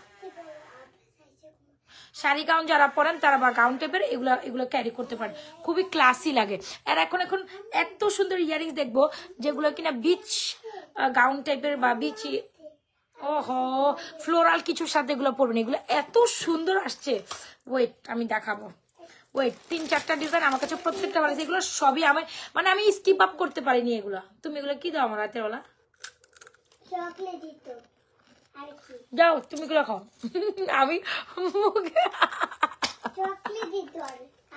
শাড়ি গাউন যারা পরেন তারা বা গাউন টাইপের এগুলো ক্যারি করতে পারেন, খুবই ক্লাসি লাগে। আর এখন এত সুন্দর ইয়ারিংস দেখবো যেগুলো কিনা বিচ গাউন টাইপের বা বিচ ওহো ফ্লোরাল কিছুর সাথে এগুলো পরবেন, এগুলো এত সুন্দর আসছে। ওয়েট আমি দেখাবো, ওয়েট 3-4টা ডিজাইন আমার কাছে প্রত্যেকটা ভালো লাগছে। এগুলো সবই আমি মানে আমি স্কিপ আপ করতে পারিনি এগুলো। তুমি এগুলো কি দাও আমার রাতের বেলা?
চকলেট দিত আর কি,
যাও তুমি এগুলো খাও। আমি
চকলেট দিত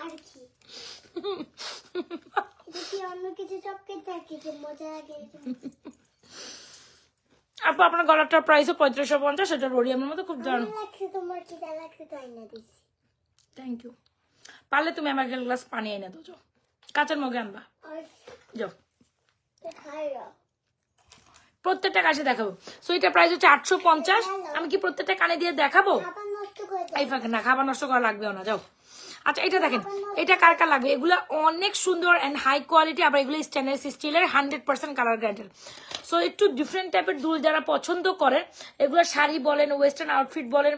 আর কি, দেখি অন্য কিছু চকলেট থাকে যে মজা লাগে।
আপু আপনার গলাটার প্রাইসও 3550, সেটা রোরিয়ামের মতো খুব দারুণ
লাগছে। তোমার কি লাগছে তাই না দিছি।
Thank you. পারলে তুমি আমার একটা গ্লাস পানি এনে দাও, যাও কাঁচের মগে আনবা, যাও। প্রত্যেকটা কাছে দেখাবো। সো এটা প্রাইস হচ্ছে 850। আমি কি প্রত্যেকটা কানে দিয়ে দেখাবো? এই ফাঁকে না, খাবার নষ্ট করা লাগবেও না, যাও। আচ্ছা এটা দেখেন, এটা কার কার লাগবে? এগুলো অনেক সুন্দর এন্ড হাই কোয়ালিটি, আবার এগুলো স্টেনলেস স্টিলের 100% কালার গ্যারান্টেড। সো একটু ডিফারেন্ট টাইপের দুল যারা পছন্দ করেন, এগুলো শাড়ি বলেন, ওয়েস্টার্ন আউটফিট বলেন,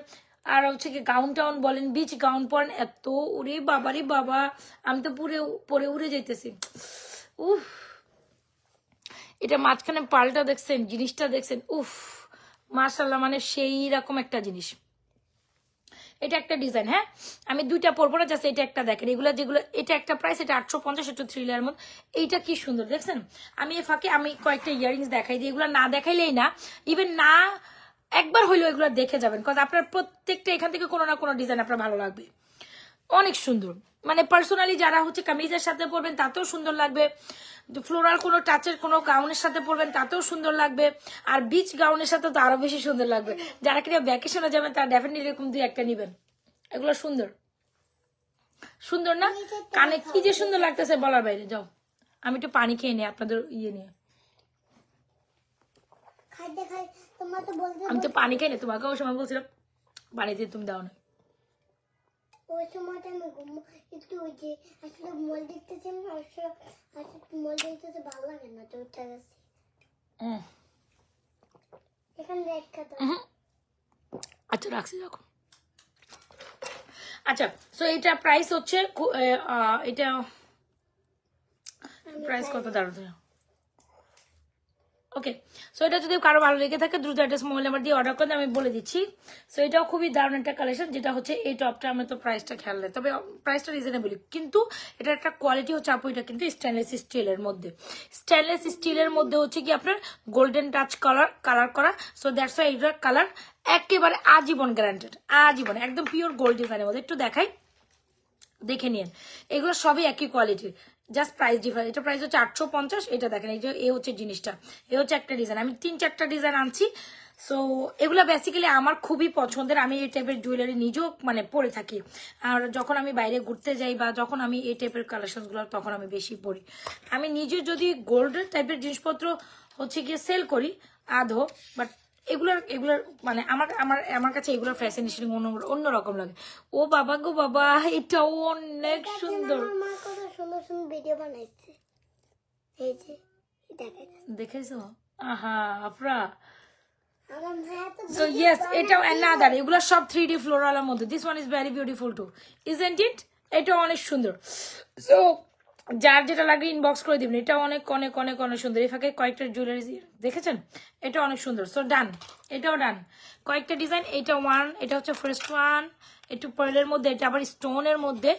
আর হচ্ছে কি গাউন টাউন বলেন, বিচ গাউন পরেন, এত উড়ে বাবারি বাবা, আমি তো পরে উড়ে যাইতেছি। উফ, এটা মাঝখানে পাল্টা দেখছেন, জিনিসটা দেখছেন, উফ মাশাআল্লাহ, মানে সেই রকম একটা জিনিস। এটা একটা ডিজাইন, হ্যাঁ আমি দুইটা পরবো না, জাস্ট এটা একটা দেখেন। এগুলো যেগুলো, এটা একটা প্রাইস, এটা 850, একটু থ্রিলার মধ্যে। এইটা কি সুন্দর দেখছেন। আমি এ ফাঁকে আমি কয়েকটা ইয়ারিংস দেখাই দিই, এগুলো না দেখাইলেই না, ইভেন না একবার হইলেও এগুলো দেখে যাবেন, কারণ আপনার প্রত্যেকটা এখান থেকে কোনো না কোনো ডিজাইন আপনার ভালো লাগবে, অনেক সুন্দর। মানে পার্সোনালি যারা হচ্ছে কামিজের সাথে পরবেন তাতেও সুন্দর লাগবে, ফ্লোরাল কোনো টাচের কোনো গাউনের সাথে পরবেন তাতেও সুন্দর লাগবে, আর বিচ গাউনের সাথে তো আরো বেশি সুন্দর লাগবে। যারা কিনা ভ্যাকেশনে যাবেন তারা ডেফিনেটলি এরকম 2-1টা নিবেন, এগুলো সুন্দর সুন্দর না? কানে কি যে সুন্দর লাগতেছে বলার বাইরে। যাও আমি একটু পানি খেয়ে নিই আপনাদের ইয়ে নিয়ে, আমি তো পানি খাই না, তোমাকে ওই সময় বলছিলাম পানি দিয়ে তুমি দাও না।
ওই সময়টা আমি একটু ওই যে আসলে মোল দেখতেছি না, আসলে মোল দেখতে ভালো লাগে না, তো উঠে গেছে এখানে রেখা দাও।
আচ্ছা রাখছি, রাখো। আচ্ছা সো এটা প্রাইস হচ্ছে এটা প্রাইস কত দাঁড়াতে, ওকে। সো এটা যদি কারো ভালো লেগে থাকে দ্রুত অ্যাড্রেস মোবাইল নাম্বার দিয়ে অর্ডার করতে, আমি বলে দিচ্ছি। সো এটাও খুবই দারুণ একটা কালেকশন, যেটা হচ্ছে এই টপটা আমি তো প্রাইসটা খেয়াল নেই, তবে প্রাইসটা রিজনেবল, কিন্তু এটা একটা কোয়ালিটি হচ্ছে আপু, এটা কিন্তু স্টেনলেস স্টিলের মধ্যে, স্টেনলেস স্টিলের মধ্যে হচ্ছে কি আপনার গোল্ডেন টাচ কালার করা। সো দ্যাটস ওয়াই এটার কালার একেবারে আজীবন গ্যারান্টেড, আজীবন একদম পিওর গোল্ড ডিজাইনের মধ্যে। একটু দেখাই, দেখে নিন, এগুলো সবই একই কোয়ালিটির, জাস্ট প্রাইস ডিফারেন্স। এটা প্রাইস হচ্ছে 850। এটা দেখেন, এই যে এ হচ্ছে জিনিসটা, এ হচ্ছে একটা ডিজাইন, আমি 3-4টা ডিজাইন আনছি। সো এগুলো বেসিক্যালি আমার খুবই পছন্দের, আমি এই টাইপের জুয়েলারি নিজেও মানে পরে থাকি, আর যখন আমি বাইরে ঘুরতে যাই বা যখন আমি এই টাইপের কালেকশনগুলো তখন আমি বেশি পরি। আমি নিজে যদি গোল্ডের টাইপের জিনিসপত্র হচ্ছে গিয়ে সেল করি আধো, বাট এগুলোর মানে আমার কাছে এগুলোর ফ্যাশনেশন অন্যরকম লাগে। ও বাবা গো বাবা, এটাও অনেক সুন্দর,
সুন্দর সুন্দর ভিডিও বানাইছে, এই যে
দেখেছো? আহা আপরা।
আমার ভাই তো
সো ইয়েস, এটাও অ্যানাদার, এগুলো সব 3D ফ্লোরালের মধ্যে। This one is very beautiful too, isn't it? এটা অনেক সুন্দর। সো যার যেটা লাগবে ইনবক্স করে দিবেন, এটা অনেক অনেক অনেক অনেক সুন্দর। এই ফাঁকে কয়েকটা জুয়েলারি দেখেছেন, এটা অনেক সুন্দর। সো ডান, এটাও ডান। কয়েকটা ডিজাইন, এটা ওয়ান, এটা হচ্ছে ফার্স্ট ওয়ান, একটু পার্লের মধ্যে, এটা আবার স্টোনের মধ্যে,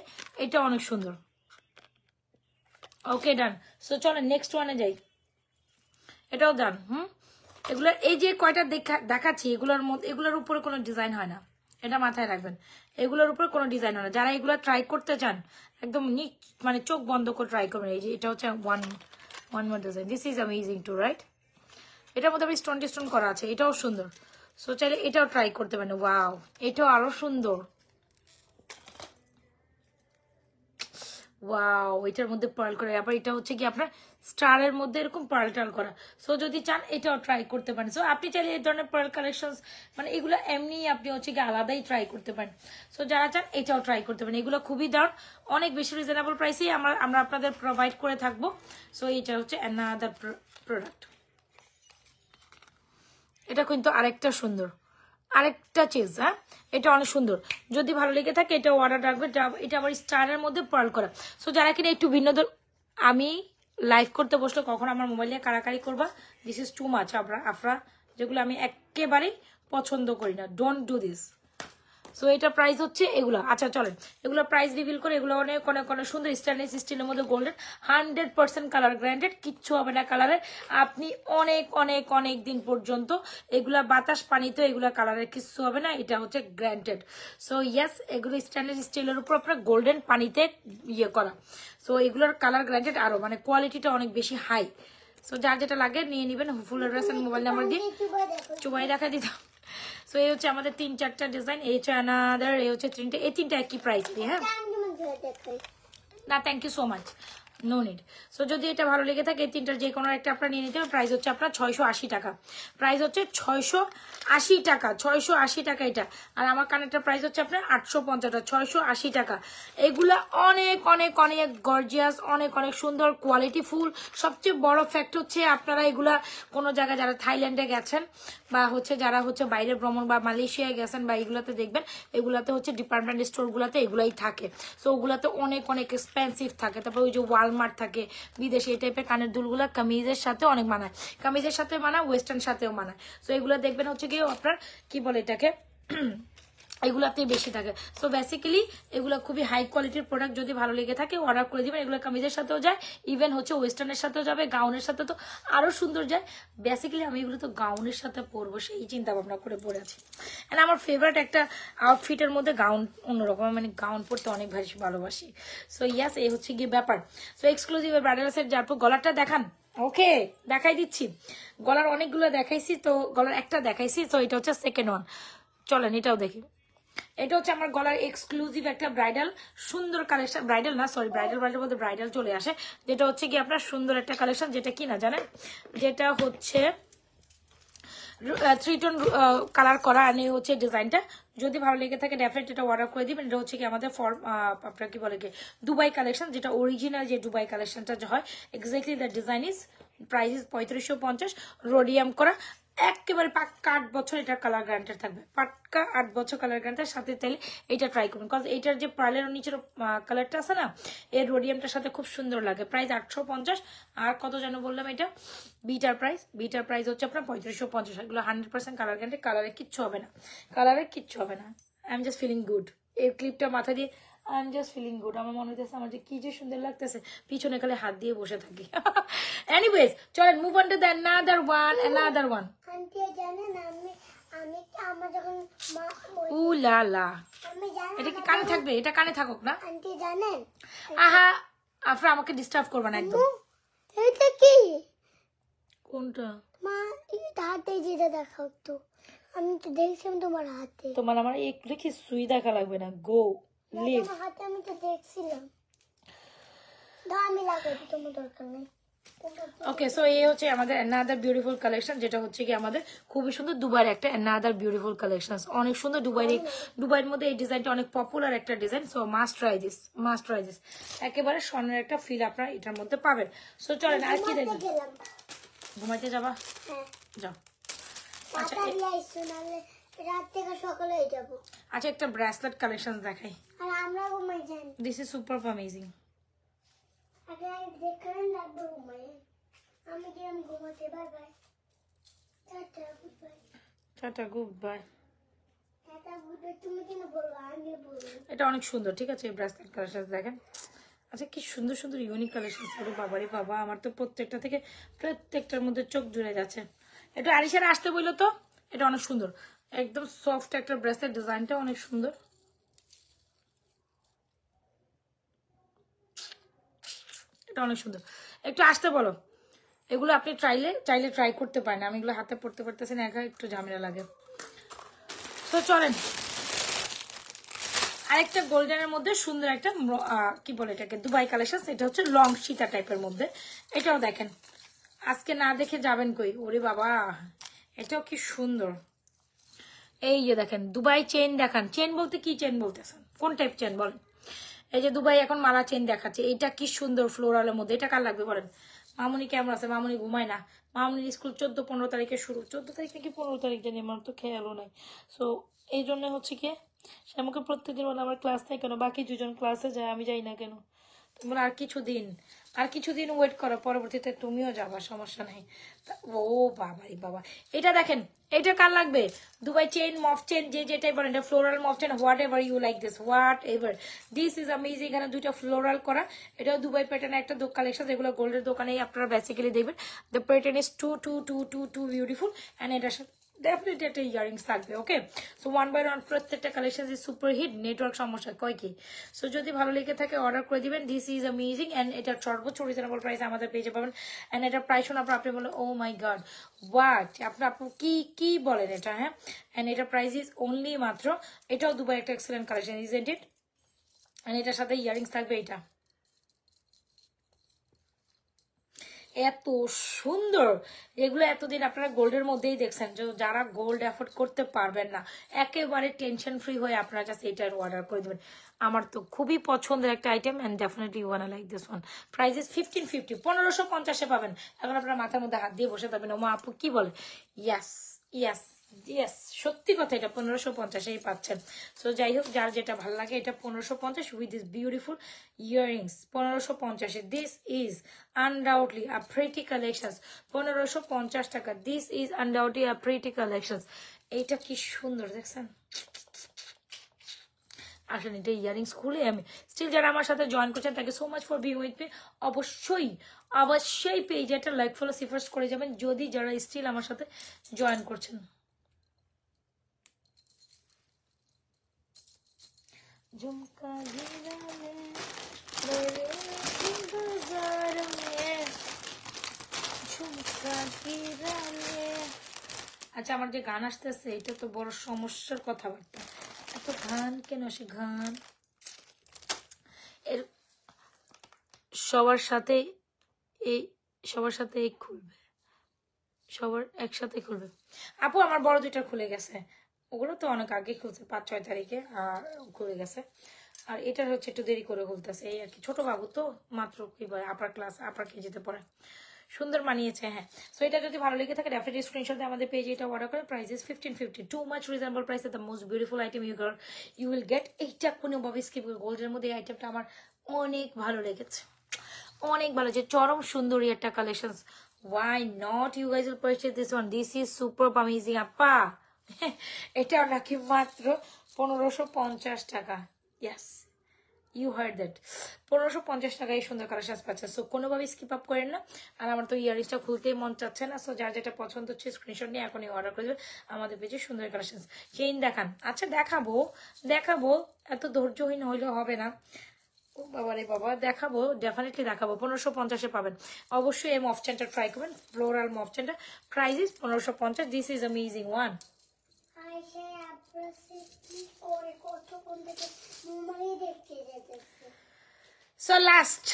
এটা অনেক সুন্দর। ওকে ডান। সো চলো নেক্সট ওয়ানে যাই, এটাও ডান। এগুলোর এই যে কয়টা দেখাচ্ছি, এগুলোর মধ্যে এগুলোর উপরে কোনো ডিজাইন হয় না, এটা মাথায় রাখবেন। এগুলোর উপর কোনো ডিজাইন হয় না। যারা এগুলো ট্রাই করতে চান একদম মানে চোখ বন্ধ করে ট্রাই করবেন। এই যে এটা হচ্ছে one more design, this is amazing to, right? এটার মধ্যে স্টোন টিস্টোন করা আছে, এটাও সুন্দর। সো চাইলে এটাও ট্রাই করতে পারেন। ওয়াও, এটাও আরো সুন্দর। ওয়াও, এটার মধ্যে পার্ল করা, আবার এটা হচ্ছে কি আপনার স্টারের মধ্যে এরকম পার্ল টার্ল করা। সো যদি চান এটাও ট্রাই করতে পারেন। সো আপনি চাইলে এই ধরনের পার্ল কালেকশন মানে এগুলো এমনি আপনি হচ্ছে কি আলাদাই ট্রাই করতে পারেন। সো যারা চান এটাও ট্রাই করতে পারেন। এগুলো খুবই দারুণ, অনেক বেশি রিজনেবল প্রাইসেই আমরা আপনাদের প্রোভাইড করে থাকবো। সো এটা হচ্ছে অ্যানাদার প্রোডাক্ট। এটা কিন্তু আরেকটা সুন্দর, আরেকটা চিজ। হ্যাঁ, এটা অনেক সুন্দর। যদি ভালো লেগে থাকে এটা অর্ডার রাখবে। এটা আবার স্টারের মধ্যে পার্ল করা। সো যারা কিনা একটু ভিন্ন, আমি লাইভ করতে বসলে কখন আমার মোবাইল নিয়ে কারাকারি করবা, দিস ইজ টু মাচ। আপনারা যেগুলো আমি একেবারেই পছন্দ করি না, ডোন্ট ডু দিস। সো এটা প্রাইস হচ্ছে এগুলো। আচ্ছা চলেন এগুলো প্রাইস রিভিল করে। এগুলো অনেক অনেক অনেক সুন্দর, স্টেনলেস স্টিলের মধ্যে গোল্ডেন, 100% কালার গ্যারান্টেড, কিচ্ছু হবে না কালারে। আপনি অনেক অনেক অনেক দিন পর্যন্ত এগুলা বাতাস পানিতে এগুলা কালারের কিচ্ছু হবে না, এটা হচ্ছে গ্যারান্টেড। সো ইয়েস, এগুলো স্টেনলেস স্টিলের উপর আপনার গোল্ডেন পানিতে ইয়ে করা। সো এগুলোর কালার গ্যারান্টেড আরো মানে কোয়ালিটিটা অনেক বেশি হাই। সো যার যেটা লাগে নিয়ে নেবেন। Full address and mobile number দিয়ে চুবাই দেখা দিতাম। সো এই হচ্ছে আমাদের 3-4টা ডিজাইন। এই হচ্ছে অ্যানাদার, এই হচ্ছে এই তিনটা একই প্রাইস দিয়ে। হ্যাঁ না, thank you so much, no need. So যদি এটা ভালো লেগে থাকে এই তিনটার যে কোনো একটা আপনার নিয়ে নিতে হবে। প্রাইস হচ্ছে আপনার 680 টাকা। প্রাইস হচ্ছে 680 টাকা, 680 টাকা এটা। আর আমার কানেরটার প্রাইস হচ্ছে আপনার 850 টাকা, 680 টাকা। এগুলা অনেক অনেক অনেক গর্জিয়াস, অনেক অনেক সুন্দর, কোয়ালিটি ফুল। সবচেয়ে বড় ফ্যাক্ট হচ্ছে আপনারা এগুলা কোনো জায়গায় যারা থাইল্যান্ডে গেছেন বা হচ্ছে যারা হচ্ছে বাইরে ভ্রমণ বা মালয়েশিয়ায় গেছেন বা এগুলাতে দেখবেন, এগুলাতে হচ্ছে ডিপার্টমেন্ট স্টোর গুলাতে এগুলাই থাকে। সো ওগুলাতে অনেক অনেক এক্সপেন্সিভ থাকে। তারপর ওই যে ওয়ালমার্ট থাকে বিদেশে, এই টাইপের কানের দুলগুলা কামিজের সাথে অনেক মানায়, কামিজের সাথে মানায়, ওয়েস্টার্ন সাথেও মানায়। সো এগুলো দেখবেন হচ্ছে কি আপনার কি বলে এটাকে এগুলাতে বেশি থাকে। সো বেসিক্যালি এগুলো খুবই হাই কোয়ালিটির প্রোডাক্ট। যদি ভালো লেগে থাকে অর্ডার করে দিবেন। এগুলো কামিজের সাথেও যায়, ইভেন হচ্ছে ওয়েস্টার্নের সাথেও যাবে, গাউনের সাথে তো আরো সুন্দর যায়। বেসিক্যালি আমি এগুলো তো গাউনের সাথে পরবো সেই চিন্তা ভাবনা করে পরে আছি। এন্ড আমার ফেভারিট একটা আউটফিটের মধ্যে গাউন অন্যরকম, মানে গাউন পরতে অনেক বেশি ভালোবাসি। সো ইয়াস, এই হচ্ছে গিয়ে ব্যাপার। সো এক্সক্লুসিভ ব্রাইডাল সেট যারপর গলাটা দেখান। ওকে, দেখাই দিচ্ছি। গলার অনেকগুলো দেখাইছি, তো গলার একটা দেখাইছি। তো এটা হচ্ছে সেকেন্ড ওয়ান। চলেন এটাও দেখি। এটা হচ্ছে আমার গলার এক্সক্লুসিভ একটা ব্রাইডাল সুন্দর কালেকশন। ব্রাইডাল না, সরি, ব্রাইডাল বলতে ব্রাইডাল চলে আসে। যেটা হচ্ছে কি আপনার সুন্দর একটা কালেকশন, যেটা কি না জানেন, যেটা হচ্ছে 3 টোন কালার করা। আর হচ্ছে ডিজাইনটা যদি ভালো লেগে থাকে ডেফিনেটলি এটা অর্ডার করে দিবেন। এটা হচ্ছে কি আমাদের আপনার কি বলে কি দুবাই কালেকশন, যেটা অরিজিনাল যে দুবাই কালেকশনটা হয়। Exactly the design is price is 3550, rhodium করা। একেবারে পাক্কা 8 বছর এটার কালার গ্যারান্টেড থাকবে, পাক্কা 8 বছর কালার গ্যারান্টেড সাথে। তাইলে এটা ট্রাই করুন, বিকজ এইটার যে পার্লের নিচের কালারটা আছে না, এর রোডিয়ামটার সাথে খুব সুন্দর লাগে। প্রাইস 850। আর কত যেন বললাম, এটা বিটার প্রাইস হচ্ছে আপনার 3550। এগুলো 100% কালার গ্যারান্টেড, কালারে কিচ্ছু হবে না, কালারে কিচ্ছু হবে না। I am just feeling good. এই ক্লিপটা মাথা দিয়ে I am just feeling good. আমার মনে হইতেছে আমার যে কি যে সুন্দর লাগতেছে, পিছনে খালি হাত দিয়ে বসে থাকি। এনিওয়েজ চলেন move on to the another one.
Aunty জানেন আমি আমার যখন
উ লা লা,
আমি জানেন
এটা কি কানে থাকবে? এটা কানে থাকুক না।
আন্টি জানেন
আহা, আপনারা আমাকে ডিস্টার্ব করবেন একদম।
এটা কি
কোনটা?
মা এটা হাতে যেটা দেখাও তো, আমি তো দেখছিলাম তোমার হাতে।
তোমার আমার একটু কি সুই দেখা লাগবে না, গো লিভ।
তোমার হাতে আমি তো দেখছিলাম, দাও আমি লাগাই দিই, তোমার দরকার নেই।
ওকে, সো এই হচ্ছে আমাদের অ্যানাদার বিউটিফুল কালেকশন, যেটা হচ্ছে কি আমাদের খুবই সুন্দর দুবাইয়ের একটা অ্যানাদার বিউটিফুল কালেকশন। অনেক সুন্দর। দুবাইয়ের মধ্যে এই ডিজাইনটা অনেক পপুলার একটা design. So must try this. একেবারে স্বর্ণের একটা ফিল আপনারা এটার মধ্যে পাবেন। সো চলেন আর কি দেখবেন। ঘুমাইতে যাবা?
হ্যাঁ
যাও।
আচ্ছা রাত থেকে সকালে যাব।
আচ্ছা, একটা ব্রেসলেট কালেকশন দেখাই।
আর আমরা ঘুমাই যাই।
This is super amazing.
আগে দেখেন লাগবে ঘুমাই। আমি ঘুমাতে, bye bye, tata good bye.
Tata good bye.
Tata good bye. তুমি কেন বলবো? আমি বলবো।
এটা অনেক সুন্দর, ঠিক আছে? ব্রেসলেট কালেকশন দেখেন। আচ্ছা, কি সুন্দর সুন্দর ইউনিক কালেকশন। আরে বাবারে বাবা, আমার তো প্রত্যেকটার মধ্যে চোখ জুড়ে যাচ্ছে। এটা আরিশার আসতে বললো তো, এটা অনেক সুন্দর। একদম সফট একটা ব্রেসলেট, ডিজাইনটা অনেক সুন্দর। এটা অনেক সুন্দর, একটু আসতে বলো। এগুলো আপনি চাইলে ট্রাই করতে পারেন, আমি এগুলো হাতে পড়তে পারতেছি না, একা একটু ঝামেলা লাগে। তো চলেন আরেকটা গোল্ডেনের মধ্যে সুন্দর একটা কি বলে এটাকে, দুবাই কালেকশন। এটা হচ্ছে লং সীতা টাইপের মধ্যে, এটাও দেখেন, আজকে না দেখে যাবেন কই। ওরে বাবা, এটাও কি সুন্দর। এই যে দেখেন দুবাই চেন দেখান। চেন বলতে কি চেন বলতেছেন, কোন টাইপ চেন বলেন? এই যে দুবাই এখন মালা চেন দেখাচ্ছে, এটা কি সুন্দর ফ্লোরালের মধ্যে। এটা কার লাগবে বলেন? মামুনি কেমন আছে? মামুনি ঘুমায় না, মামুনির স্কুল 14-15 তারিখে শুরু। 14 তারিখ নাকি 15 তারিখ জানি, আমার তো খেয়ালও নাই। সো এই জন্য হচ্ছে কি, সে আমাকে প্রত্যেকদিন বলে আমার ক্লাস নেই কেন, বাকি দুজন ক্লাসে যায়, আমি যাই না কেন। তোমরা আর কিছুদিন ওয়েট করো, পরবর্তীতে তুমিও যাবা, সমস্যা নাই। ও বাবা রে বাবা, এটা দেখেন, এটা কার লাগবে? দুবাই চেইন, মফ চেন, যেটাই বলেন, এটা ফ্লোরাল মফ chain, whatever you like this, whatever this is amazing. এখানে দুইটা ফ্লোরাল করা, এটাও দুবাই প্যাটার্নের একটা কালেকশন, যেগুলো গোল্ডের দোকানেই আপনারা বেসিক্যালি দেখবেন। The pattern is too beautiful, and এটা ডেফিনেটলি একটা ইয়ারিংস থাকবে। ওকে, সো 1 by 1 প্রত্যেকটা collection is super hit. Network সমস্যা কয় কি, সো যদি ভালো লেগে থাকে অর্ডার করে দিবেন। দিস ইজ অ্যামেজিং, অ্যান্ড এটা সর্বোচ্চ রিজনেবল প্রাইস আমাদের পেজে পাবেন। অ্যান্ড এটা প্রাইস শোনার পর আপনি বলেন ও মাই গড হোয়াট, আপু কি বলেন এটা, হ্যাঁ। অ্যান্ড এটা প্রাইস ইজ অনলি মাত্র, এটাও দুবাই একটা excellent collection, isn't it? And এটার সাথে ইয়ারিংস থাকবে। এটা এত সুন্দর, এগুলো এতদিন আপনারা গোল্ডের মধ্যেই দেখছেন। যারা গোল্ড অ্যাফোর্ড করতে পারবেন না, একেবারে টেনশন ফ্রি হয়ে আপনারা জাস্ট এইটার অর্ডার করে দেবেন। আমার তো খুবই পছন্দের একটা item, and definitely one like this one. Price is 1550, 1550-এ পাবেন। এখন আপনারা মাথার মধ্যে হাত দিয়ে বসে থাকবেন, ওমা আপু কি বলে। ইয়াস ইয়াস ইয়েস, সত্যি কথা, এটা 1550-এই পাচ্ছেন। সো যাই হোক, যার যেটা ভালো লাগে, এটা 1550 উইথ দিস বিউটিফুল ইয়ারিংস। 1550-এ this is undoubtedly a pretty collection. 1550 টাকা, this is undoubtedly a pretty collection. এইটা কি সুন্দর দেখছেন। আসলে এটা ইয়ারিংস খুলে আমি স্টিল, যারা আমার সাথে জয়েন করছেন, thank you so much for being with me. অবশ্যই পেজে একটা লাইক ফলো সিফার্স করে যাবেন, যদি যারা স্টিল আমার সাথে জয়েন করছেন। झुमका गिरा ले मेरे बाजार में, झुमका गिरा ले। আচ্ছা, আমার যে গান আসতেছে এটা তো বড় সমস্যার কথাবার্তা। এত গান কেন আসে? গান এর সবার সাথে এই খুলবে, সবার একসাথে খুলবে। আপু আমার বড় দুইটা খুলে গেছে, ওগুলো তো অনেক আগে খুলছে, 5-6 তারিখে আর খুলে গেছে। আর এটার হচ্ছে একটু দেরি করে খুলতেছে, এই আর কি। ছোট বাবু তো, মাত্র কি বলে আপার কেজিতে পড়ে। সুন্দর মানিয়েছে, হ্যাঁ। সো এটা যদি ভালো লেগে থাকে ডেফিনেটলি স্ক্রিনশট দিয়ে আমাদের পেজে এটা অর্ডার করে। Price is 1550, too much reasonable price, the most beautiful item you will get. এইটা কোনোভাবে স্কিপ, গোল্ডের মধ্যে এই আইটেমটা আমার অনেক ভালো লেগেছে, অনেক ভালো, যে চরম সুন্দরী একটা collection. Why not, you guys will purchase this one, this is super amazing আপা। এটাও নাকি মাত্র 1550 টাকা। ইয়াস, ইউ হার্ড দ্যাট, 1550 টাকা এই সুন্দর কালেকশন পাচ্ছে। সো কোনোভাবে স্কিপ আপ করেন না। আর আমার তো ইয়ারিংসটা খুলতেই মন চাচ্ছে না। সো যার যেটা পছন্দ হচ্ছে স্ক্রিনশট নিয়ে এখনই অর্ডার করে দেবেন আমাদের পেজে। সুন্দর কালেকশন, চেইন দেখান। আচ্ছা দেখাবো, এত ধৈর্যহীন হইলে হবে না। ও বাবা রে বাবা, দেখাবো, ডেফিনেটলি দেখাবো। 1550-এ পাবেন। অবশ্যই এই মফ চেনটা ট্রাই করবেন, ফ্লোরাল মফ চেনটা। Price is 1550। This is amazing one. So last,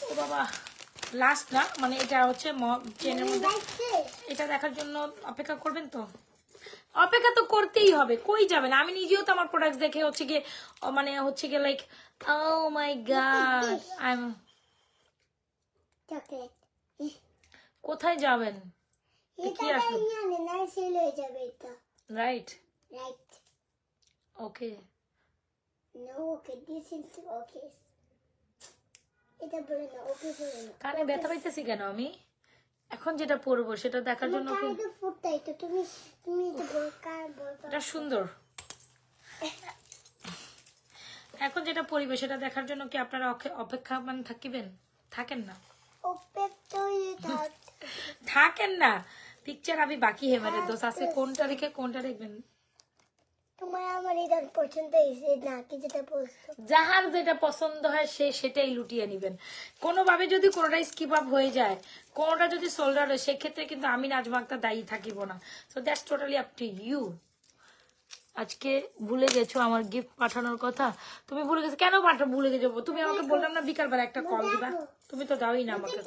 ও বাবা লাস্ট না, মানে এটা হচ্ছে চেনের মধ্যে, এটা দেখার জন্য অপেক্ষা করবেন তো? অপেক্ষা তো করতেই হবে, কই যাবেন? আমি নিজেও তো আমার প্রোডাক্ট দেখে হচ্ছে গিয়ে লাইক ও মাই গড, কোথায় যাবেন? কি আসলো? রাইট, ওকে, কানে ব্যথা পাইতেছি কেন আমি? এখন যেটা পরবো সেটা দেখার জন্য এটা সুন্দর। এখন যেটা পরিবে সেটা দেখার জন্য কি আপনারা অপেক্ষা থাকেন না? থাকেন না, पिक्चर अभी बाकी है मेरे दोस्त आज से কোনটা রেখে কোনটা দেখবেন
তোমার আমার এটা পছন্দ হয়েছে নাকি যেটা বলছো
যাহার যেটা পছন্দ হয় সে সেটাই লুটিয়ে নেবেন কোনোভাবে যদি কোনোটা স্কিপ আপ হয়ে যায় কোনোটা যদি সোল্ডার হয় সেক্ষেত্রে কিন্তু আমি নাজমা আক্তার দায়ী থাকিব না so that's totally up to you আজকে ভুলে গেছো আমার গিফট পাঠানোর কথা তুমি ভুলে গেছো কেন ভুলে গেছো তুমি আমাকে বললাম না বিকালবেলা একটা কল দিবা তুমি তো দাওই না আমাকে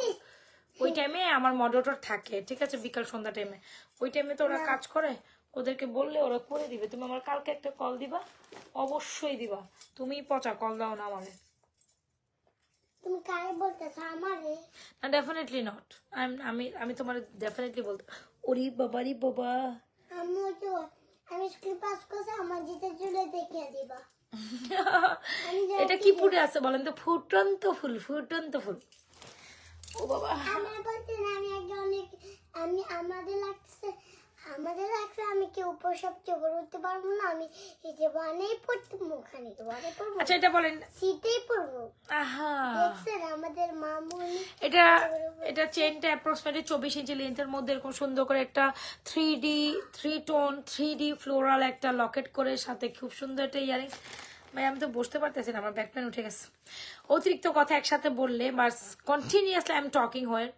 ওই টাইমে আমার মডারেটর থাকে ঠিক আছে বিকাল সন্ধ্যা টাইমে ওই টাইমে তো ওরা কাজ করে ওদেরকে বললে ওরা করে দিবে তুমি আমার কালকে একটা কল দিবা অবশ্যই দিবা তুমি পচা কল দাও না আমারে
তুমি কারে বলতেছ আমারে
না ডেফিনেটলি নট আমি তোমার ডেফিনেটলি বলতে ওরে বাবারি বাবা
আমি স্কুল পাস করছি আমার যেটা চুলে দেখিয়ে দিবা
এটা কি ফুটে আছে বলেন তো ফুটন্ত ফুল ও বাবা
আমার বলতে না আমি একজন আমি আমাদের লাগছে আমি কি উপর সবচেয়ে বড় উঠতে পারবো না আমি এই যে বানেই পড়তে মুখানি বানে পড়বো
আচ্ছা এটা বলেন
শীতেই পড়বো
আহা
দেখছেন আমাদের মামুনি
এটা চেনটা অ্যাপ্রক্সিমেটলি 24 ইঞ্চি লেন্থের মধ্যে এরকম সুন্দর করে একটা 3D ফ্লোরাল একটা লকেট করে সাথে খুব সুন্দর একটা ইয়ারিং ভাই আমি তো বসতে পারতেছি না আমার ব্যাক পেন উঠে গেছে অতিরিক্ত কথা একসাথে বললে but continuously I am talking হয়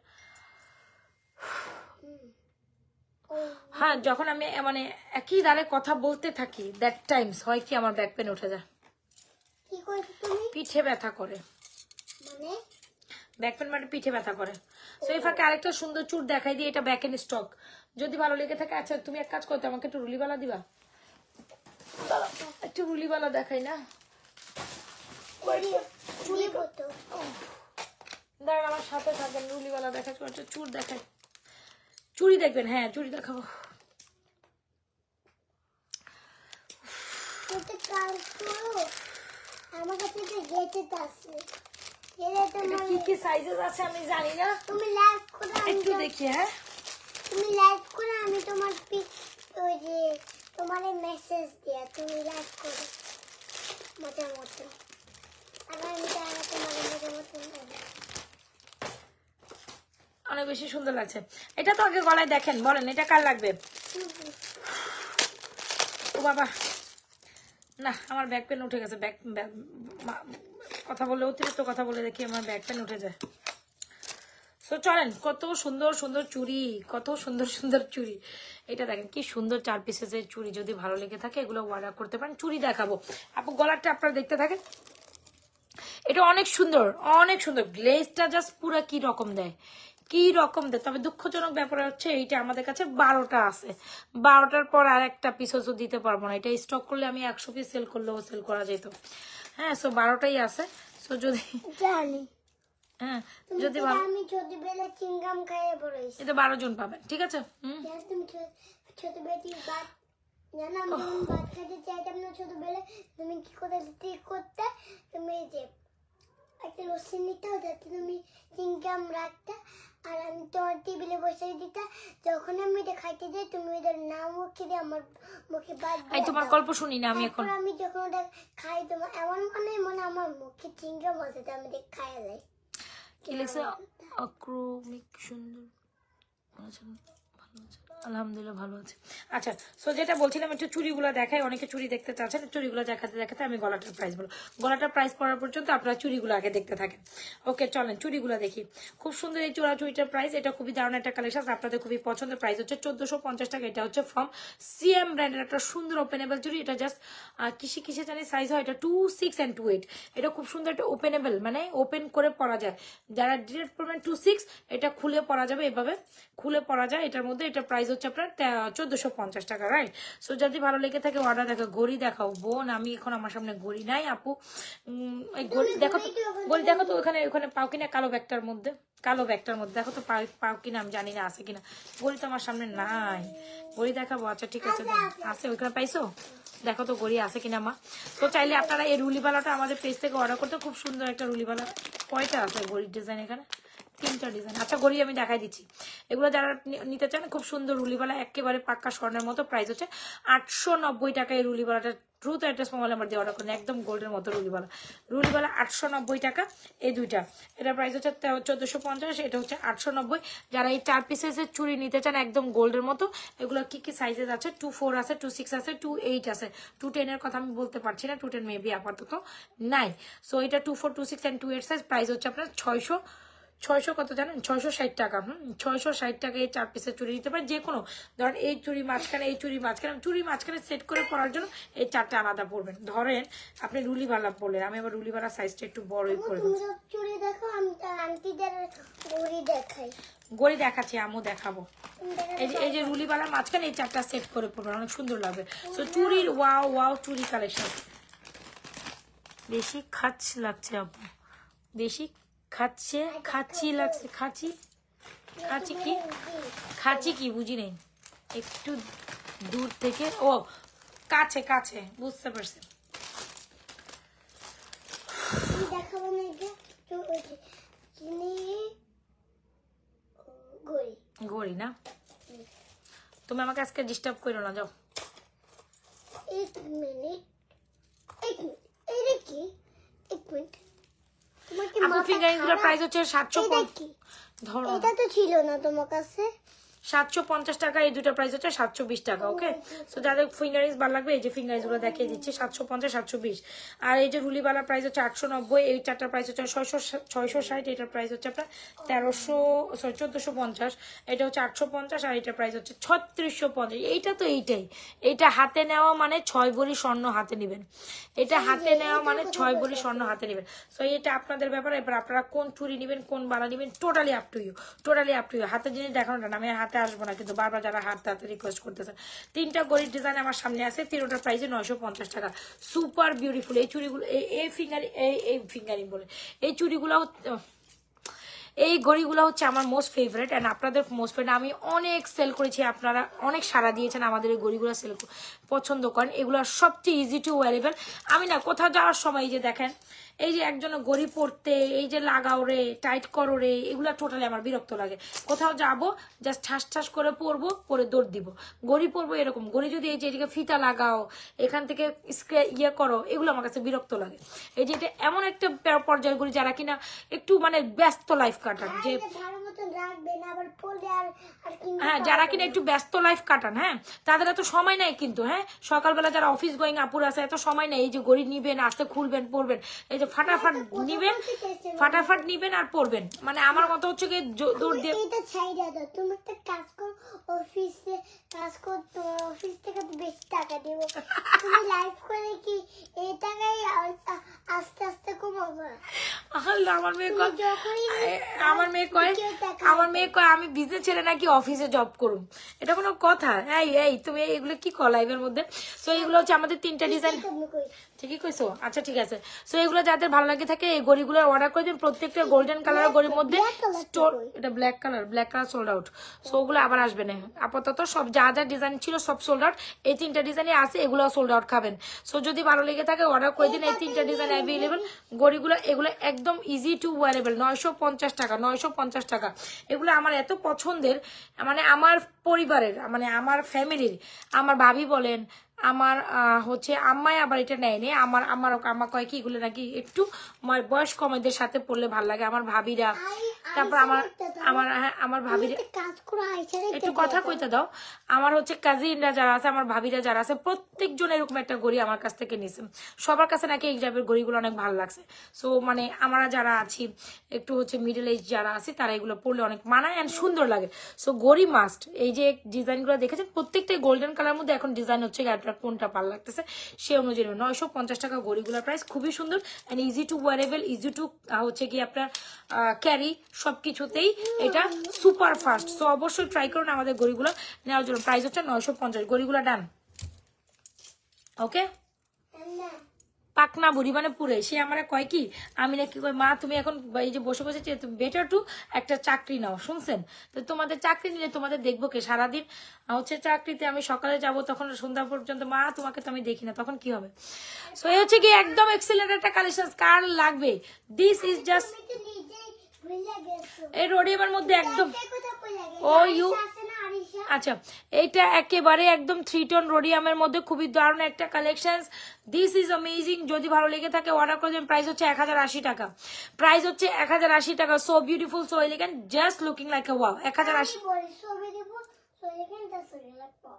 হ্যাঁ যখন আমি মানে একই দাঁড়ে কথা বলতে থাকি দ্যাট টাইমস হয় কি আমার ব্যাক পেন উঠে যায়
কি করছো তুমি
পিঠে ব্যথা করে
মানে
ব্যাক পেন মানে পিঠে ব্যথা করে সো এই ফাঁকে আরেকটা সুন্দর চুর দেখাই দিই এটা ব্যাক এন্ড স্টক যদি ভালো লেগে থাকে আচ্ছা তুমি এক কাজ করতে আমাকে একটু রুলিবালা দিবা একটু রুলিবালা দেখাই না
চুলি কত
দাঁড়ান আমার সাথে থাকেন রুলিবালা দেখাই একটা চুর দেখাই চুড়ি দেখবেন হ্যাঁ চুড়ি দেখাবো
আমার কাছে গেটে আছে
কি কি সাইজেস আছে আমি জানি না
তুমি লাইভ করে
একটু দেখি হ্যাঁ
তুমি লাইভ করে আমি তোমার ওই যে তোমার মেসেজ দিয়া তুমি লাইভ করো মোটামুটি আবার আমি তোমার মোটামুটি
অনেক বেশি সুন্দর লাগছে এটা তো আগে গলায় দেখেন বলেন এটা কার লাগবে ও বাবা না আমার ব্যাক পেন উঠে গেছে কথা বলে অতিরিক্ত কথা বলে দেখি আমার ব্যাক পেন উঠে যায় সো চলেন কত সুন্দর সুন্দর চুড়ি কত সুন্দর সুন্দর চুড়ি এটা দেখেন কি সুন্দর 4 পিসের চুড়ি যদি ভালো লেগে থাকে এগুলো অর্ডার করতে পারেন চুড়ি দেখাবো আপু গলাটা আপনারা দেখতে থাকেন এটা অনেক সুন্দর গ্লেজটা জাস্ট পুরো কি রকম দেয় তবে দুঃখজনক ব্যাপার হচ্ছে এইটা আমাদের কাছে 12টা আছে 12টার পর আর একটা পিসও দিতে পারবো না এটা স্টক করলে আমি 100 পিস সেল করলেও সেল করা যেত হ্যাঁ সো 12টাই আছে সো যদি
জানি
হ্যাঁ যদি ভালো
আমি ছোটবেলা চিংগাম খাইয়ে বড়ইছি
এটা 12 জন পাবেন ঠিক আছে
তুমি ছোটবেলাটি বাদ জানা আমি বাদ খেতে চাইতাম না ছোটবেলা তুমি কি করতে তুমি যে একটা লস্যি নিতে যাতে তুমি চিংগাম রাখতে আর আমি তোর টেবিলে বসে দিতে যখন আমি এটা খাইতে যাই তুমি ওদের নাম মুখে দিয়ে আমার মুখে বাদ
এই তোমার গল্প শুনি না আমি এখন
আমি যখন ওটা খাই তোমার এমন মনে আমার মুখে চিংগাম আছে তো আমি এটা খাইয়া যাই
কি লেখছে আক্রমিক সুন্দর আলহামদুলিল্লাহ ভালো আছে আচ্ছা সো যেটা বলছিলাম একটু চুড়িগুলো দেখাই অনেকে চুড়ি দেখতে চাচ্ছেন চুড়িগুলো দেখাতে আমি গলাটার প্রাইস বলবো গলাটার প্রাইস পড়ার পর্যন্ত আপনারা চুড়িগুলো আগে দেখতে থাকেন ওকে চলেন চুড়িগুলো দেখি খুব সুন্দর এই চুড়িটার প্রাইস এটা খুবই দারুণ একটা কালেকশন আপনাদের খুবই পছন্দের প্রাইস হচ্ছে 1450 টাকা এটা হচ্ছে ফ্রম সিএম ব্র্যান্ডের একটা সুন্দর ওপেনেবল চুড়ি এটা জাস্ট কিসে জানি সাইজ হয় এটা 26 and 28 এটা খুব সুন্দর একটা ওপেনেবল মানে ওপেন করে পরা যায় যারা ডিরেক্ট পরবেন 26 এটা খুলে পরা যাবে এভাবে খুলে পরা যায় এটার মধ্যে এটা প্রাইস হচ্ছে আপনার 1450 টাকা রাইট সো যদি ভালো লেগে থাকে অর্ডার দেখো ঘড়ি দেখাও বোন আমি এখন আমার সামনে ঘড়ি নাই আপু এই ঘড়ি দেখো তো ওখানে পাও কিনা কালো ব্যাগটার মধ্যে দেখো তো পাও কিনা আমি জানি না আছে কিনা ঘড়ি তো আমার সামনে নাই ঘড়ি দেখাবো আচ্ছা ঠিক আছে আছে ওইখানে পাইছো দেখো তো ঘড়ি আছে কিনা মা তো চাইলে আপনারা এই রুলিবালাটা আমাদের পেজ থেকে অর্ডার করতে খুব সুন্দর একটা রুলিবালা কয়টা আছে ঘড়ির ডিজাইন এখানে তিনটা ডিজাইন। আচ্ছা ঘড়ি আমি দেখাই দিচ্ছি, এগুলো যারা নিতে চান খুব সুন্দর রুলিবালা, একেবারে পাক্কা স্বর্ণের মতো। প্রাইস হচ্ছে 890 টাকা। এই রুলিবালাটা ট্রুথ অ্যাড্রেস মোবাইল নাম্বার দিয়ে অর্ডার করেন, একদম গোল্ডের মতো রুলিবালা। রুলিবালা 890 টাকা এই দুইটা। এটা প্রাইস হচ্ছে 1450, এটা হচ্ছে 890। যারা এই 4 পিসের চুড়ি নিতে চান একদম গোল্ডের মতো, এগুলো কি কি সাইজেস আছে? 24 আছে, 26 আছে, 28 আছে। 210 এর কথা আমি বলতে পারছি না, 210 মেবি আপাতত নাই। সো এটা 24, 26 এন্ড 28 সাইজ। প্রাইস হচ্ছে আপনার 600 কত জানেন? 660 টাকা। 660 টাকা এই 4 পিসের চুড়ি নিতে পারেন। যে কোনো ধরেন এই চুড়ি মাঝখানে, এই চুড়ি মাঝখানে, চুড়ি মাঝখানে সেট করে পরার জন্য এই 4টা আলাদা পরবেন। ধরেন আপনি রুলিবালা বললেন, আমি আবার রুলিবালা সাইজটা একটু বড়ই পরে
তুমি সব চুড়ি দেখো, আমি আন্টিদের ঘড়ি দেখাই।
গড়ি দেখাচ্ছি, আমও দেখাবো। এই যে রুলিবালার মাঝখানে এই 4টা সেট করে পরবেন, অনেক সুন্দর লাগবে। তো চুড়ির ওয়াও চুড়ি কালেকশন। বেশি খাচ লাগছে আপু, বেশি খাচ্ছি লাগছে। খাচ্ছি কি বুঝি নেই, একটু দূর থেকে। ও কাছে বুঝতে পারছি।
দেখাবো না এটা
গড়ি না, তুমি আমাকে আজকে ডিস্টার্ব করো না, যাও।
এক মিনিট এটা কি? এক মিনিট,
আপু ফিঙ্গারিং গুলোর প্রাইস হচ্ছে 750। ধরো
এটা তো ছিল না তোমার কাছে।
750 টাকা। এই দুটো প্রাইস হচ্ছে 720 টাকা। ওকে, সো যাদের ফিঙ্গারিংস ভালো লাগবে এই যে ফিঙ্গারিংস গুলো দেখিয়ে দিচ্ছি, 750, 720। আর এই যে রুলিবালার প্রাইস হচ্ছে 890। এই 4টার প্রাইস হচ্ছে 660। এটার প্রাইস হচ্ছে আপনার 1450। এটা হচ্ছে 850। আর এটার প্রাইস হচ্ছে 3650। এইটা তো এইটা হাতে নেওয়া মানে 6 ভরি স্বর্ণ হাতে নেবেন। এটা হাতে নেওয়া মানে 6 ভরি স্বর্ণ হাতে নেবেন। সো এটা আপনাদের ব্যাপার। এবার আপনারা কোন চুড়ি নেবেন, কোন বালা নেবেন, টোটালি আপ টু ইউ। হাতে জিনিস দেখানোটা না, আমি হাতে আসবো না, কিন্তু বারবার যারা হাতে রিকোয়েস্ট করতেছেন। 3টা গড়ির ডিজাইন আমার সামনে আছে, 3টার প্রাইসে 950 টাকা। সুপার বিউটিফুল এই চুড়িগুলো। এই ফিঙ্গারিং বলে এই চুড়িগুলো, এই ঘড়িগুলো হচ্ছে আমার মোস্ট ফেভারিট এন্ড আপনাদের মোস্ট ফেভারিট। আমি অনেক সেল করেছি, আপনারা অনেক সাড়া দিয়েছেন, আমাদের এই ঘড়িগুলো সেল পছন্দ করেন। এগুলো সবচেয়ে ইজি টু ওয়ারেবল। আমি না কোথাও যাওয়ার সময় এই যে দেখেন, এই যে একজন ঘড়ি পরতে, এই যে লাগাও রে, টাইট করো রে, এগুলো টোটালি আমার বিরক্ত লাগে। কোথাও যাবো জাস্ট ঠাস করে পরবো, পরে দৌড় দিব। ঘড়ি পরবো এরকম, ঘড়ি যদি এই যে এদিকে ফিতা লাগাও, এখান থেকে ইয়ে করো, এগুলো আমার কাছে বিরক্ত লাগে। এই যে এটা এমন একটা পর্যায়ের ঘড়ি যারা কিনা একটু মানে ব্যস্ত লাইফ কাটান, যে হ্যাঁ যারা কিনা একটু ব্যস্ত লাইফ কাটান, হ্যাঁ তাদের এত সময় নাই কিন্তু। হ্যাঁ সকালবেলা যারা অফিস গোয়িং আপুর আছে, এত সময় নাই। এই যে ঘড়ি নিবেন, আস্তে খুলবেন, পরবেন, এই যে ফাটাফাট নিবেন আর পরবেন। মানে আমার মতো হচ্ছে কি দৌড় দিয়ে
এটা ছাইড়া দাও। তুমি একটা কাজ করো, অফিসে কাজ করতে, অফিস থেকে বেশি টাকা দেবো। তুমি লাইভ করে কি এই টাকায় আস্তে আস্তে কমাবো।
আমার মেয়ে কয় আমি বিজনেস ছেড়ে নাকি অফিসে জব করুম। এটা কোনো কথা? এই তুমি এগুলো কি কর লাইভের মধ্যে? সো এগুলো হচ্ছে আমাদের 3টা ডিজাইন। ঠিকই কইছো, আচ্ছা ঠিক আছে। সো এগুলো যাদের ভালো লাগে থাকে এই ঘড়িগুলো অর্ডার করে দিন। প্রত্যেকটা গোল্ডেন কালারের ঘড়ির মধ্যে স্টোর, এটা black colour sold out. So ওগুলো আবার আসবে না আপাতত। সব যা ডিজাইন ছিল সব সোল্ড আউট। এই 3টা ডিজাইনই আছে, এগুলো সোল্ড আউট খাবেন। সো যদি ভালো লেগে থাকে অর্ডার করে দিন। এই 3টা ডিজাইন অ্যাভেলেবল ঘড়িগুলো। এগুলো একদম ইজি টু ওয়ারেবল। 950 টাকা, 950 টাকা। এগুলো আমার এত পছন্দের, মানে আমার পরিবারের, মানে আমার ফ্যামিলির, আমার ভাবি বলেন, আমার হচ্ছে আম্মাই আবার এটা নেয়নি। আমার কয় কি এগুলো নাকি একটু বয়স্ক মেয়েদের সাথে পড়লে ভালো লাগে। আমার ভাবিরা, তারপর আমার ভাবিরা, একটু কথা কইতে দাও। আমার হচ্ছে কাজিনরা যারা আছে, আমার ভাবিরা যারা আছে, প্রত্যেকজন এরকম একটা ঘড়ি আমার কাছ থেকে নিছে। সবার কাছে নাকি এই টাইপের ঘড়িগুলো অনেক ভালো লাগছে। সো মানে আমরা যারা আছি একটু হচ্ছে মিডল এজ যারা আছে, তারা এগুলো পড়লে অনেক মানায় এন্ড সুন্দর লাগে। সো ঘড়ি মাস্ট। এই যে ডিজাইনগুলো দেখেছেন প্রত্যেকটাই গোল্ডেন কালার মধ্যে। এখন ডিজাইন হচ্ছে কোনটা ভালো লাগতেছে সে অনুযায়ী। 950 টাকা ঘড়িগুলোর প্রাইস, খুবই সুন্দর and easy to wearable, easy to হচ্ছে কি আপনার ক্যারি, সবকিছুতেই এটা সুপার ফাস্ট। সো অবশ্যই ট্রাই করুন আমাদের ঘড়িগুলো নেওয়ার জন্য। প্রাইস হচ্ছে 950। ঘড়িগুলো ডান। ওকে, পাকনা বুড়ি মানে পুরে সে আমার কয় কি, আমি নাকি কই মা তুমি এখন এই যে বসে বসে বেটার টু একটা চাকরি নাও। শুনছেন তো? তোমাদের চাকরি নিলে তোমাদের দেখবো কে সারাদিন? হচ্ছে চাকরিতে আমি সকালে যাব, তখন সন্ধ্যা পর্যন্ত মা তোমাকে তো আমি দেখি না, তখন কি হবে? সো এই হচ্ছে কি একদম এক্সিলেন্ট একটা কালেকশন। কার লাগবে? দিস ইজ জাস্ট
ভুলে গেছো
এই রোডিয়ামের মধ্যে একদম
কোথা ভুলে গেছো
ও ইউ
আছে না আরিশা
আচ্ছা এইটা একেবারে একদম 3 টোন রোডিয়ামের মধ্যে খুবই দারুণ একটা কালেকশন। This is amazing. যদি ভালো লেগে থাকে অর্ডার করে দেবেন। প্রাইস হচ্ছে 1080 টাকা। প্রাইস হচ্ছে 1080 টাকা। So beautiful, so elegant, just looking like আ ওয়াও। 1080।
বলি ছবি দেব ছবি কেন তা ছবি লাগবে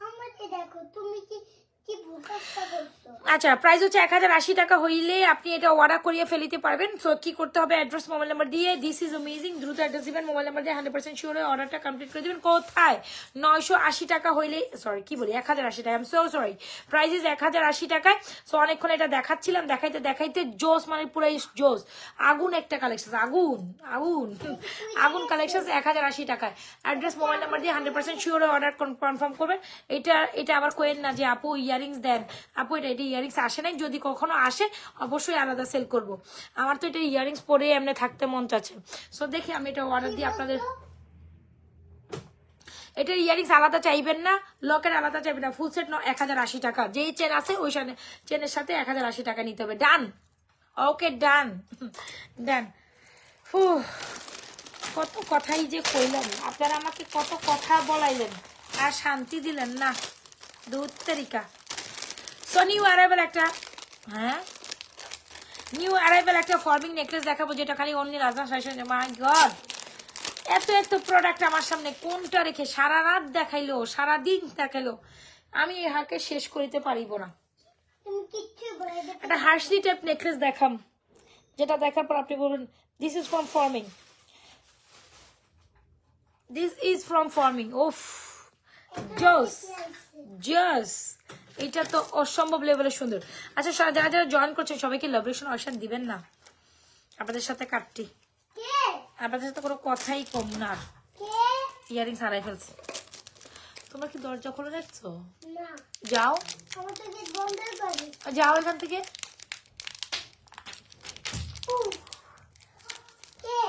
আমাকে দেখো তুমি কি কি ভুলটা বলছো
আচ্ছা প্রাইস হচ্ছে 1080 টাকা হইলে আপনি এটা অর্ডার করিয়ে ফেলিতে পারবেন। সো কি করতে হবে, অ্যাড্রেস মোবাইল নাম্বার দিয়ে, দিস ইজ অ্যামেজিং, দ্রুত অ্যাড্রেস দিবেন, মোবাইল নাম্বার দিয়ে 100% শিওর হয়ে অর্ডারটা কমপ্লিট করে দিবেন। কোথায়? 980 টাকা হইলে, সরি কি বলি 1080 টাকা, I am so sorry, price is 1080 টাকায়। সো অনেকক্ষণ এটা দেখাচ্ছিলাম, দেখাইতে দেখাইতে জোস, মানে পুরো জোস, আগুন একটা কালেকশন, আগুন আগুন আগুন কালেকশন 1080 টাকায়। অ্যাড্রেস মোবাইল নাম্বার দিয়ে 100% শিওর হয়ে অর্ডার কনফার্ম করবেন। এটা আবার কোয়েন না যে আপু ইয়ারিংস দেন, আপু এটা ইয়ারিংস আসে নাই, যদি কখনো আসে অবশ্যই আলাদা সেল করব। আমার তো এটা ইয়ারিংস পরে এমনি থাকতে মন চাচ্ছে। সো দেখি আমি এটা অর্ডার দিই আপনাদের। এটা ইয়ারিংস আলাদা চাইবেন না, লকের আলাদা চাইবেন না, ফুল সেট 1080 টাকা। যেই চেন আছে ওই চেনের সাথে 1080 টাকা নিতে হবে। ডান, ওকে ডান ডান। কত কথাই যে কইলাম, আপনারা আমাকে কত কথা বলাইলেন আর শান্তি দিলেন না, দুধ তরিকা। সো নিউ অ্যারাইভেল একটা, হ্যাঁ নিউ অ্যারাইভেল একটা ফর্মিং নেকলেস দেখাবো, যেটা খালি অনলি রাজা ফ্যাশন। মাই গড, এত প্রোডাক্ট আমার সামনে, কোনটা রেখে সারা রাত দেখাইলো, সারা দিন দেখাইলো, আমি এই হাকে শেষ করিতে পারিব না।
তুমি কিচ্ছু বলে
একটা হার্সলি টাইপ নেকলেস দেখাম, যেটা দেখার পর আপনি বলবেন this is from forming, this is from forming. ওফ জোস জোস, এটা তো অসম্ভব লেভেলের সুন্দর। আচ্ছা যারা যারা জয়েন করছেন সবাইকে লাভরেশন অপশন দিবেন না, আপনাদের সাথে কাটটি,
কে
আপনাদের সাথে কোনো কথাই কম না।
কে
ইয়ারিংস হারাই ফেলছি। তোমরা কি দরজা খুলে রাখছো?
না
যাও
আমার তো গেট বন্ধ করে
যাও এখান থেকে।
কে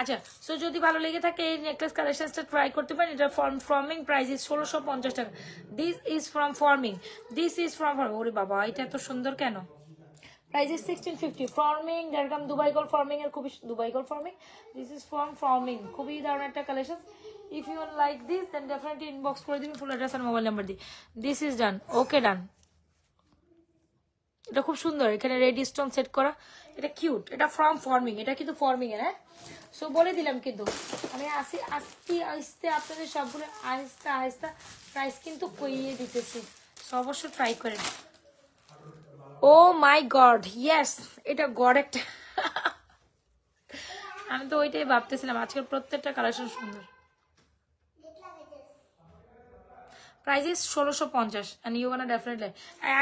আচ্ছা সো যদি ভালো লেগে থাকে এই নেকলেস কালেকশনটা ট্রাই করতে পারেন। এটা ফর্মিং, প্রাইস ইজ 1650 টাকা। This is from forming, this is from forming. ওরে বাবা এটা এত সুন্দর কেন? Price is 1650। ফর্মিং যেরকম দুবাই গোল্ড ফর্মিং এর, খুবই Dubai gold forming, this is from forming, খুবই দারুণ একটা collection. If you like this then definitely inbox করে দিবেন ফুল অ্যাড্রেস আর মোবাইল নাম্বার দিয়ে। This is done, okay done. এটা খুব সুন্দর, এখানে রেড স্টোন সেট করা, এটা কিউট, এটা ফ্রম ফর্মিং, এটা কিন্তু ফর্মিং এর। হ্যাঁ সো বলে দিলাম, কিন্তু আমি আস্তে আস্তে আপনাদের সবগুলো আস্তে আস্তে প্রাইস কিন্তু কইয়ে দিতেছি। সো অবশ্যই ট্রাই করেন। ও মাই গড, ইয়েস এটা গড একটা আমি তো ওইটাই ভাবতেছিলাম, আজকের প্রত্যেকটা কালেকশন সুন্দর। Price is 1650 and you wanna definitely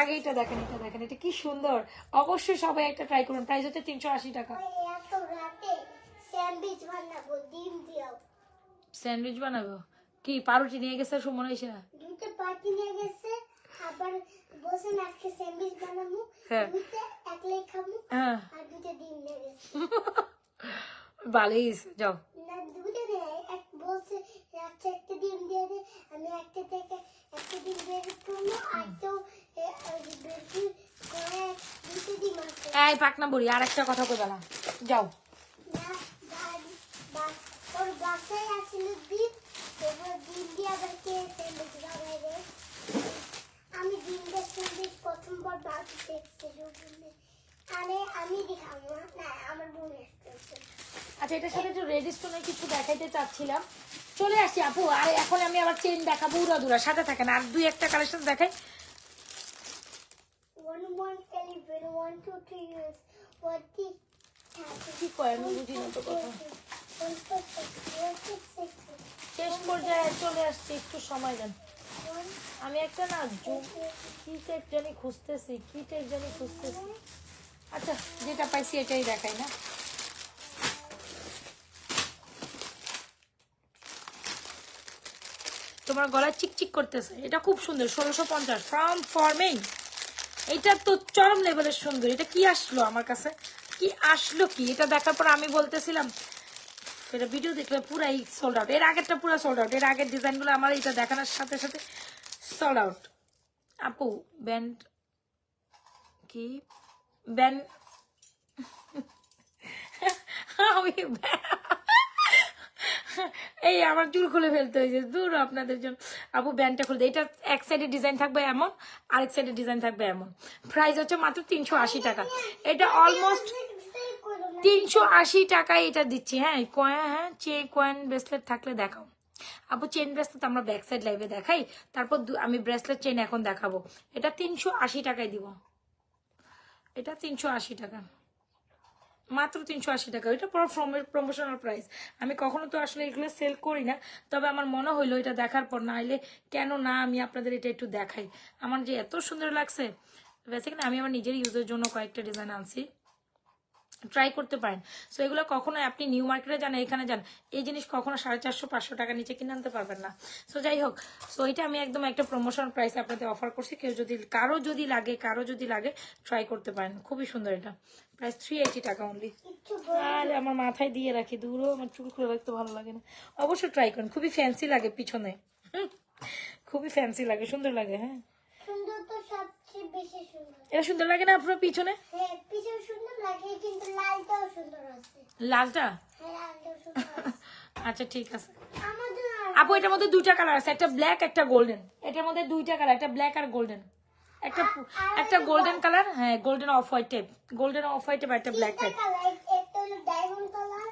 আগে এটা দেখেন, এটা দেখেন, এটা কি সুন্দর। অবশ্যই সবাই একটা ট্রাই করুন। প্রাইস হচ্ছে 380 টাকা।
এত রাতে স্যান্ডউইচ বানাবো, ডিম দিও।
স্যান্ডউইচ বানাবো কি? পাউরুটি নিয়ে গেছে সুমন এসে?
দুটো পাটি নিয়ে গেছে, আবার বসে আজকে স্যান্ডউইচ বানাবো,
হ্যাঁ
দুটো একলাই খাবো,
হ্যাঁ
আর দুটো ডিম নিয়ে গেছে।
ভালোই যাও।
না দুটো নেই, এক বলছে রাত্রে একটা ডিম দিয়ে দে, আমি একটা থেকে একটা ডিম বের করবো, আর তো বেশি করে দুটো ডিম আছে।
এই পাকনা বুড়ি আর একটা কথা কইবা না, যাও।
না ওর বাসায় আসলে ডিম, এবার ডিম দিয়ে আবার কে স্যান্ডউইচ বানাই রে। আমি ডিম দিয়ে স্যান্ডউইচ প্রথমবার বানাতে দেখছি রুবিনে। আরে আমি দেখাবো না, আমার বোন আসতেছে।
আচ্ছা এটার সাথে একটু রেড স্টোনের কিছু দেখাইতে চাচ্ছিলাম, চলে আসছি আপু। আর এখন আমি আবার চেন দেখাবো, উড়াদুরা সাথে থাকেন, আর দুই একটা কালেকশন দেখাই।
1 1 11 1 2 3 years what did
কি কয় আমি বুঝি না তো কথা। শেষ পর্যায়ে চলে আসছি, একটু সময় দেন। আমি একটা না কি টেক জানি খুঁজতেছি, কি টেক জানি খুঁজতেছি। আচ্ছা যেটা পাইছি এটাই দেখাই না। তোমার গলায় চিকচিক করতেছে, এটা খুব সুন্দর, 1650 ফ্রম ফর্মিং। এটা তো চরম লেভেলের সুন্দর। এটা কি আসলো আমার কাছে, কি আসলো কি? এটা দেখার পর আমি বলতেছিলাম এটা ভিডিও দেখলে পুরাই সোল্ড আউট। এর আগেরটা পুরো সোল্ড আউট, এর আগের ডিজাইনগুলো আমার এটা দেখানোর সাথে সাথে সোল্ড আউট। আপু ব্যান্ড কি ব্যান্ড আমি এই আমার চুল খুলে ফেলতে হয়েছে দূর আপনাদের জন্য। আপু ব্যান্ডটা খুলে, এটা এক সাইডে ডিজাইন থাকবে এমন, আরেক সাইডে ডিজাইন থাকবে এমন। প্রাইস হচ্ছে মাত্র 380 টাকা। এটা অলমোস্ট 380 টাকায় এটা দিচ্ছি। হ্যাঁ হ্যাঁ কয়েন ব্রেসলেট থাকলে দেখাও আপু। চেন ব্রেসলেট আমরা ব্যাক সাইড লাইভে দেখাই, তারপর আমি ব্রেসলেট চেন এখন দেখাবো। এটা 380 টাকায় দিব, এটা 380 টাকা, মাত্র 380 টাকা। এটা পুরো প্রমোশনাল প্রাইস। আমি কখনো তো আসলে এগুলো সেল করি না, তবে আমার মনে হইলো এটা দেখার পর না এলে কেন না আমি আপনাদের এটা একটু দেখাই। আমার যে এত সুন্দর লাগছে, বেসিক্যালি আমি আমার নিজের ইউজের জন্য কয়েকটা ডিজাইন আনছি, ট্রাই করতে পারেন। সো এগুলো কখনো আপনি নিউ মার্কেটে যান, এখানে যান, এই জিনিস কখনো 450-500 টাকার নিচে কিনে আনতে পারবেন না। সো যাই হোক, সো এটা আমি একদম একটা প্রমোশন প্রাইসে আপনাদের অফার করছি। কেউ যদি কারো যদি লাগে ট্রাই করতে পারেন, খুবই সুন্দর। এটা প্রাইস 380 টাকা অনলি। আর আমার মাথায় দিয়ে রাখি, দূরও আমার চুল খুলে রাখতে ভালো লাগে না। অবশ্যই ট্রাই করেন, খুবই ফ্যান্সি লাগে পিছনে, খুবই ফ্যান্সি লাগে, সুন্দর লাগে। হ্যাঁ
সুন্দর তো সবচেয়ে বেশি সুন্দর।
এটা সুন্দর লাগে না আপনার পিছনে?
হ্যাঁ পিছনে সুন্দর লাগে, কিন্তু লালটাও সুন্দর আছে।
লালটা?
হ্যাঁ লালটাও সুন্দর আছে।
আচ্ছা ঠিক আছে
আমাদের
আপু। এটার মধ্যে দুইটা কালার আছে, একটা ব্ল্যাক একটা গোল্ডেন। এটার মধ্যে দুইটা কালার, একটা ব্ল্যাক আর গোল্ডেন। একটা গোল্ডেন কালার, হ্যাঁ golden off white type, golden off white type, একটা ব্ল্যাক টাইপ।
একটা হলো ডায়মন্ড কালার,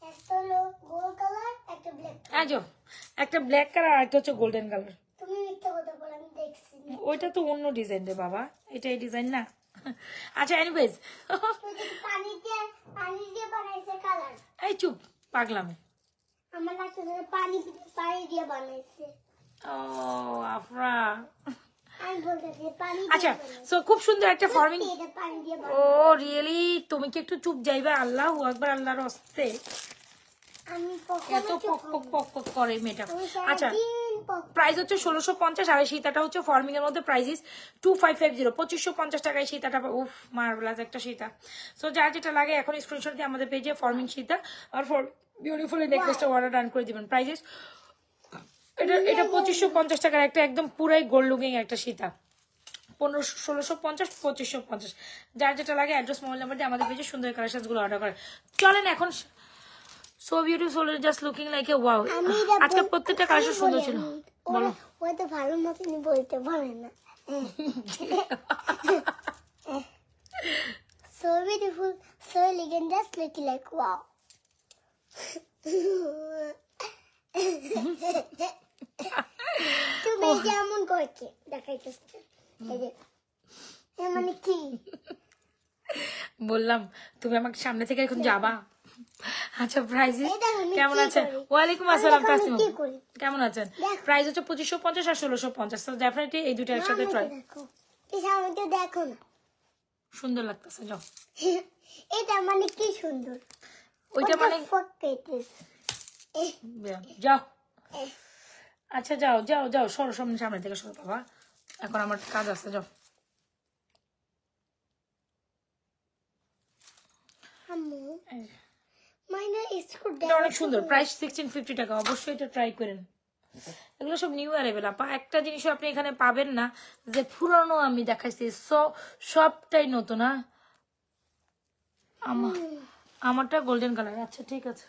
একটা হলো গোল্ড কালার, একটা ব্ল্যাক।
আজো একটা ব্ল্যাক কালার আর একটা হচ্ছে গোল্ডেন কালার।
তুমি মিথ্যা কথা বলো, আমি দেখছি।
ওইটা তো অন্য ডিজাইন রে বাবা, এটা এই ডিজাইন না। আচ্ছা এনিওয়েজ,
পানি দিয়ে বানাইছে কালার।
এই চুপ পাগলামে।
আমার লাগছে পানি দিয়ে বানাইছে।
ও আফরা,
আমি বলতেছি পানি।
আচ্ছা সো খুব সুন্দর একটা ফর্মিং।
এটা পানি দিয়ে
ও রিয়েলি? তুমি কি একটু চুপ যাইবা? আল্লাহু আকবার, আল্লাহর হস্তে
আমি
এত পক পক পক পক করে মেয়েটা। আচ্ছা
সারাদিন
প্রাইস হচ্ছে 1650 আর এই সীতাটা হচ্ছে ফর্মিং এর মধ্যে প্রাইস 2550, 2550 টাকায় সীতাটা। উফ মার্ভেলাস একটা সীতা। সো যার যেটা লাগে এখন স্ক্রিনশট দিয়ে আমাদের পেজে ফর্মিং সীতা আর ফর বিউটিফুল নেকলেসটা অর্ডার ডান করে দিবেন। প্রাইস এটা 2550 টাকার একটা একদম পুরাই গোল্ড লুকিং একটা সীতা। 1650, 2550, যার যেটা লাগে অ্যাড্রেস মোবাইল নাম্বার দিয়ে আমাদের পেজে সুন্দর কালেকশন গুলো অর্ডার করে। চলেন এখন so beautiful, just looking like a wow. আজকে প্রত্যেকটা কালেকশন সুন্দর ছিল। বলো।
ওই তো ভালো মতনই বলতে পারে না। So beautiful, so elegant, just looking like wow. তুমি যেমন করছে দেখাইতেছে, মানে কি
বললাম তুমি আমাকে সামনে থেকে এখন যাবা। আচ্ছা প্রাইস কেমন আছেন? ওয়ালাইকুম আসসালাম তাসনিম, কেমন আছেন? প্রাইস হচ্ছে 2550 আর 1650। তো ডেফিনেটলি এই দুটো একসাথে ট্রাই।
দেখো না,
সুন্দর লাগতেছে। যাও
এটা মানে কি সুন্দর,
ওইটা মানে যাও। আচ্ছা যাও যাও যাও, সরো সামনে থেকে সরো বাবা, এখন আমার কাজ আছে। যাও অনেক সুন্দর। প্রাইস 1650 টাকা। অবশ্যই এটা ট্রাই করেন। এগুলো সব নিউ অ্যারাইভেল আপা। একটা জিনিসও আপনি এখানে পাবেন না যে পুরনো আমি দেখাইছি, সবটাই নতুন। হ্যাঁ আমারটা গোল্ডেন কালার। আচ্ছা ঠিক আছে,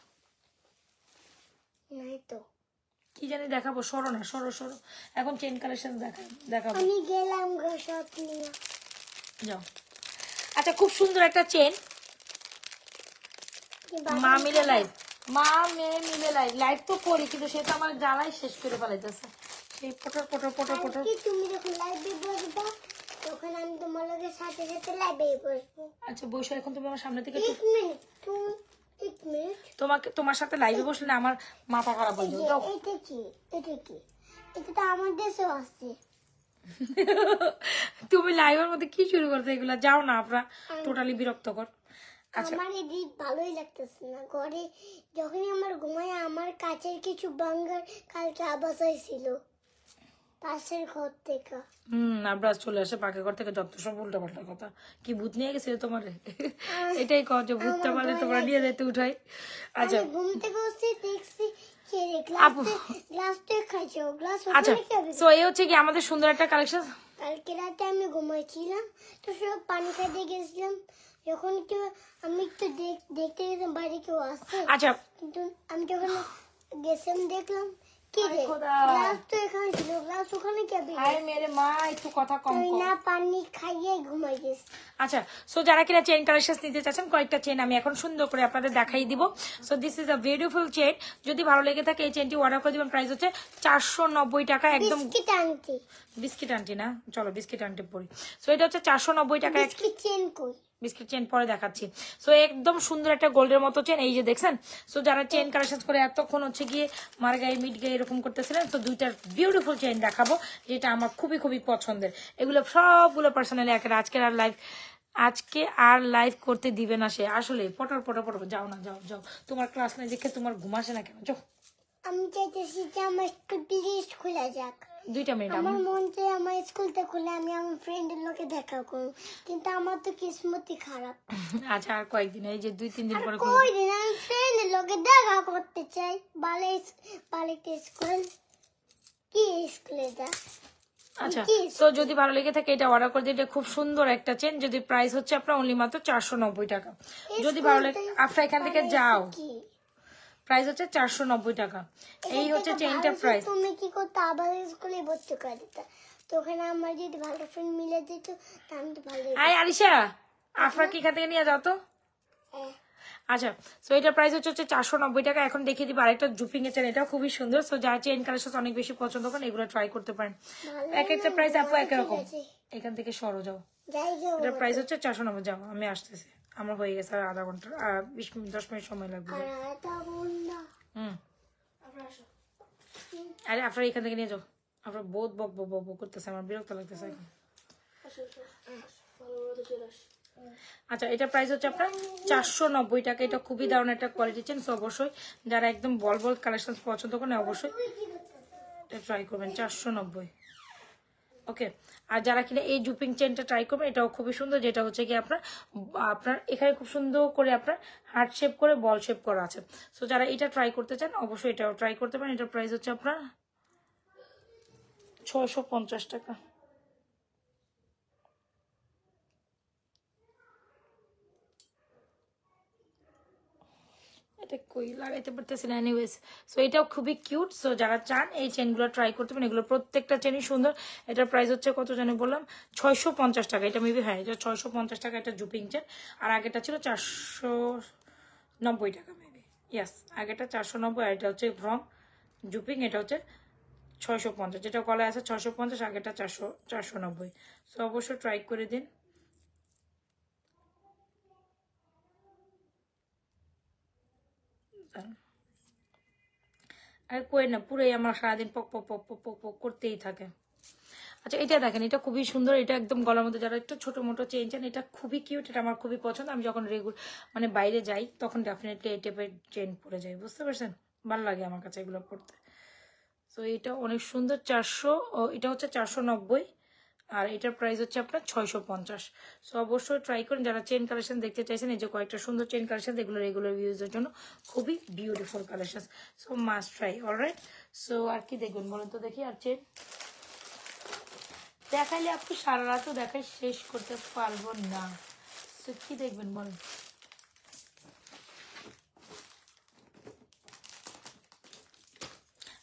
কি জানি দেখাবো, সরো না, সরো। এখন চেন কালেকশন দেখাবো।
আমি গেলাম সব নিয়ে।
যাও। আচ্ছা খুব সুন্দর একটা চেন, মা মিলে লাইভ, মা মেয়ে মিলে লাইভ তো করি, কিন্তু সেটা আমার জ্বালাই শেষ করে ফেলাইতেছে। সেই পটর।
তুমি যখন লাইভে বসবা তখন আমি তোমার লগে সাথে লাইভে বসবো।
আচ্ছা বসে এখন তুমি আমার সামনে থেকে
এক মিনিট
তোমার সাথে লাইভে বসলে আমার মাথা খারাপ হয়ে যাবে।
এটা কি এটা তো আমার দেশেও আছে।
তুমি লাইভের মধ্যে কি শুরু করতে এগুলা? যাও না আপনারা, টোটালি বিরক্তকর।
আমার এদিক ভালোই লাগতেছে না। ঘরে যখনই আমার ঘুমায় আমার কাছের কিছু বাঙ্গার কালকে আবাস হয়েছিল। পাশের ঘর থেকে।
আবরাজ চলে আসে পাকের ঘর থেকে, যত সব উল্টা পাল্টা কথা। কি ভূত নিয়ে গেছিল তোমার? এটাই কও যে ভূতটা পারলে তোমরা নিয়ে যেতে উঠাই। আচ্ছা
আমি ঘুম থেকে উঠছি দেখছি কে রে
আপু।
গ্লাসটা খাইছো, গ্লাস
আচ্ছা
ওখানে কি হবে?
সো এই হচ্ছে কি আমাদের সুন্দর একটা কালেকশন।
কালকে রাতে আমি ঘুমাইছিলাম, তো সব পানি খাইতে গেছিলাম, যখন কেউ আমি একটু দেখতে গেছিলাম বাইরে কেউ আসছে,
আচ্ছা
কিন্তু আমি যখন গেছিলাম দেখলাম কি রে
খোদা।
গ্লাস তো এখানে ছিল, গ্লাস ওখানে কি হবে?
আরে মেরে মা একটু কথা কম
তুই
কর।
না পানি খাইয়ে ঘুমাই গেছি।
আচ্ছা সো যারা কিনা চেইন কালেকশন নিতে চাচ্ছেন, কয়েকটা চেইন আমি এখন সুন্দর করে আপনাদের দেখাই দিব। So this is a beautiful chain. যদি ভালো লেগে থাকে এই চেইনটি অর্ডার করে দিবেন। প্রাইস হচ্ছে 490 টাকা। একদম
বিস্কিট আনতি,
বিস্কিট আনটি না, চলো বিস্কিট আনটি পরি। সো এটা হচ্ছে 490 টাকা।
বিস্কিট চেন কই?
বিস্কিট চেন পরে দেখাচ্ছি। সো একদম সুন্দর একটা গোল্ডের মতো চেন, এই যে দেখছেন। সো যারা চেন কালেকশন করে এতক্ষণ হচ্ছে গিয়ে মার গায়ে মিট গায়ে এরকম করতেছিলেন, তো দুইটার বিউটিফুল চেন দেখাবো যেটা আমার খুবই খুবই পছন্দের। এগুলো সবগুলো পার্সোনালি আজকে আর লাইভ করতে দিবে না সে। আসলে পটর পটর পটর যাও না, যাও যাও, তোমার ক্লাস নাই দেখে তোমার ঘুম আসে না কেন? যাও।
আমি চাইতেছি যে আমার স্কুলটি খোলা যাক।
2 মিনিট
আমার মন চাই আমার স্কুলটা খুলে আমি আমার ফ্রেন্ডের লোকে দেখা করব, কিন্তু আমার তো কিসমতই খারাপ।
আচ্ছা আর কয়েকদিন, এই যে 2-3 দিন পরে খুলবে।
কই দিন আমি ফ্রেন্ডের লোকে দেখা করতে চাই। বালিতে স্কুল কি স্কুলে যা।
আচ্ছা তো যদি ভালো লেগে থাকে এটা অর্ডার করে দিই। এটা খুব সুন্দর একটা চেন, যদি প্রাইস হচ্ছে আপনার অনলি মাত্র 490 টাকা। যদি ভালো লাগে আপনার এখান থেকে যাও,
কি
প্রাইস হচ্ছে 490 টাকা। এই হচ্ছে চেইনটা প্রাইস।
তুমি কি করতে আবার স্কুলে ভর্তি করে দিতে, তো ওখানে আমার যদি ভালো ফ্রেন্ড মিলে দিত তা আমি তো ভালো।
আই আরিশা, আপনার কি এখান থেকে নিয়ে যাও তো। আচ্ছা সো এটার প্রাইস হচ্ছে 490 টাকা। এখন দেখিয়ে দিব আরেকটা জুপিং এর চেন, এটা খুবই সুন্দর। সো যারা চেইন কালেকশন অনেক বেশি পছন্দ করেন এগুলো ট্রাই করতে পারেন। এক একটা প্রাইস আপু একরকম। এখান থেকে সরো যাও।
যাই যাও
এটার প্রাইস হচ্ছে 490। যাও, আমি আসতেছি, আমার হয়ে গেছে আর আধা ঘন্টা 20 মিনিট 10 মিনিট সময় লাগবে।
আর এটা বন্ধা
আরে আপনার এখান থেকে নিয়ে যাও। আপনার বহুত বক বক বক বক করতেছে, আমার বিরক্ত লাগতেছে এখন। আচ্ছা এটা প্রাইস হচ্ছে আপনার 490 টাকা। এটা খুবই দারুণ একটা কোয়ালিটি চেন। সো অবশ্যই যারা একদম বল বল কালেকশন পছন্দ করেন অবশ্যই এটা ট্রাই করবেন। 490 ওকে। আর যারা কিনা এই জুপিং চেনটা ট্রাই করবেন, এটাও খুবই সুন্দর। যেটা হচ্ছে কি আপনার এখানে খুব সুন্দর করে আপনার হার্ট শেপ করে বল শেপ করা আছে। সো যারা এটা ট্রাই করতে চান অবশ্যই এটাও ট্রাই করতে পারেন। এটার প্রাইস হচ্ছে আপনার 650 টাকা। এটা কই লাগাইতে পারতেছি না। এনিওয়েজ সো এটাও খুবই কিউট। সো যারা চান এই চেনগুলো ট্রাই করতে পারেন। এগুলো প্রত্যেকটা চেনই সুন্দর। এটার প্রাইস হচ্ছে কত জানি বললাম, 650 টাকা। এটা মেবি হ্যাঁ, এটা 650 টাকা। এটা জুপিং চেন। আর আগেটা ছিল 490 টাকা মেবি। ইয়াস, আগেটা 490 আর এটা হচ্ছে ফ্রম জুপিং। এটা হচ্ছে 650। যেটা গলায় আছে 650, আগেটা 490। সো অবশ্যই ট্রাই করে দিন। আর কই না, পুরোই আমার সারাদিন পক পক পক পক পক পক করতেই থাকে। আচ্ছা এটা দেখেন, এটা খুবই সুন্দর। এটা একদম গলার মধ্যে যারা একটু ছোট মোটো চেন চান, এটা খুবই কিউট। এটা আমার খুবই পছন্দ। আমি যখন মানে বাইরে যাই তখন ডেফিনেটলি এই টাইপের চেন পরে যাই, বুঝতে পারছেন? ভালো লাগে আমার কাছে এগুলো পরতে। তো এটা অনেক সুন্দর। এটা হচ্ছে 490 আর এটার প্রাইস হচ্ছে আপনার 650। সো অবশ্যই ট্রাই করেন যারা চেন কালেকশন দেখতে চাইছেন। এই যে কয়েকটা সুন্দর চেন কালেকশন, এগুলো রেগুলার ইউজের জন্য খুবই beautiful collection. So must try. Alright so আর কি দেখবেন বলেন তো দেখি। আর চেন দেখাইলে আপনি সারা রাতও দেখাই শেষ করতে পারবো না। তো কি দেখবেন বলেন?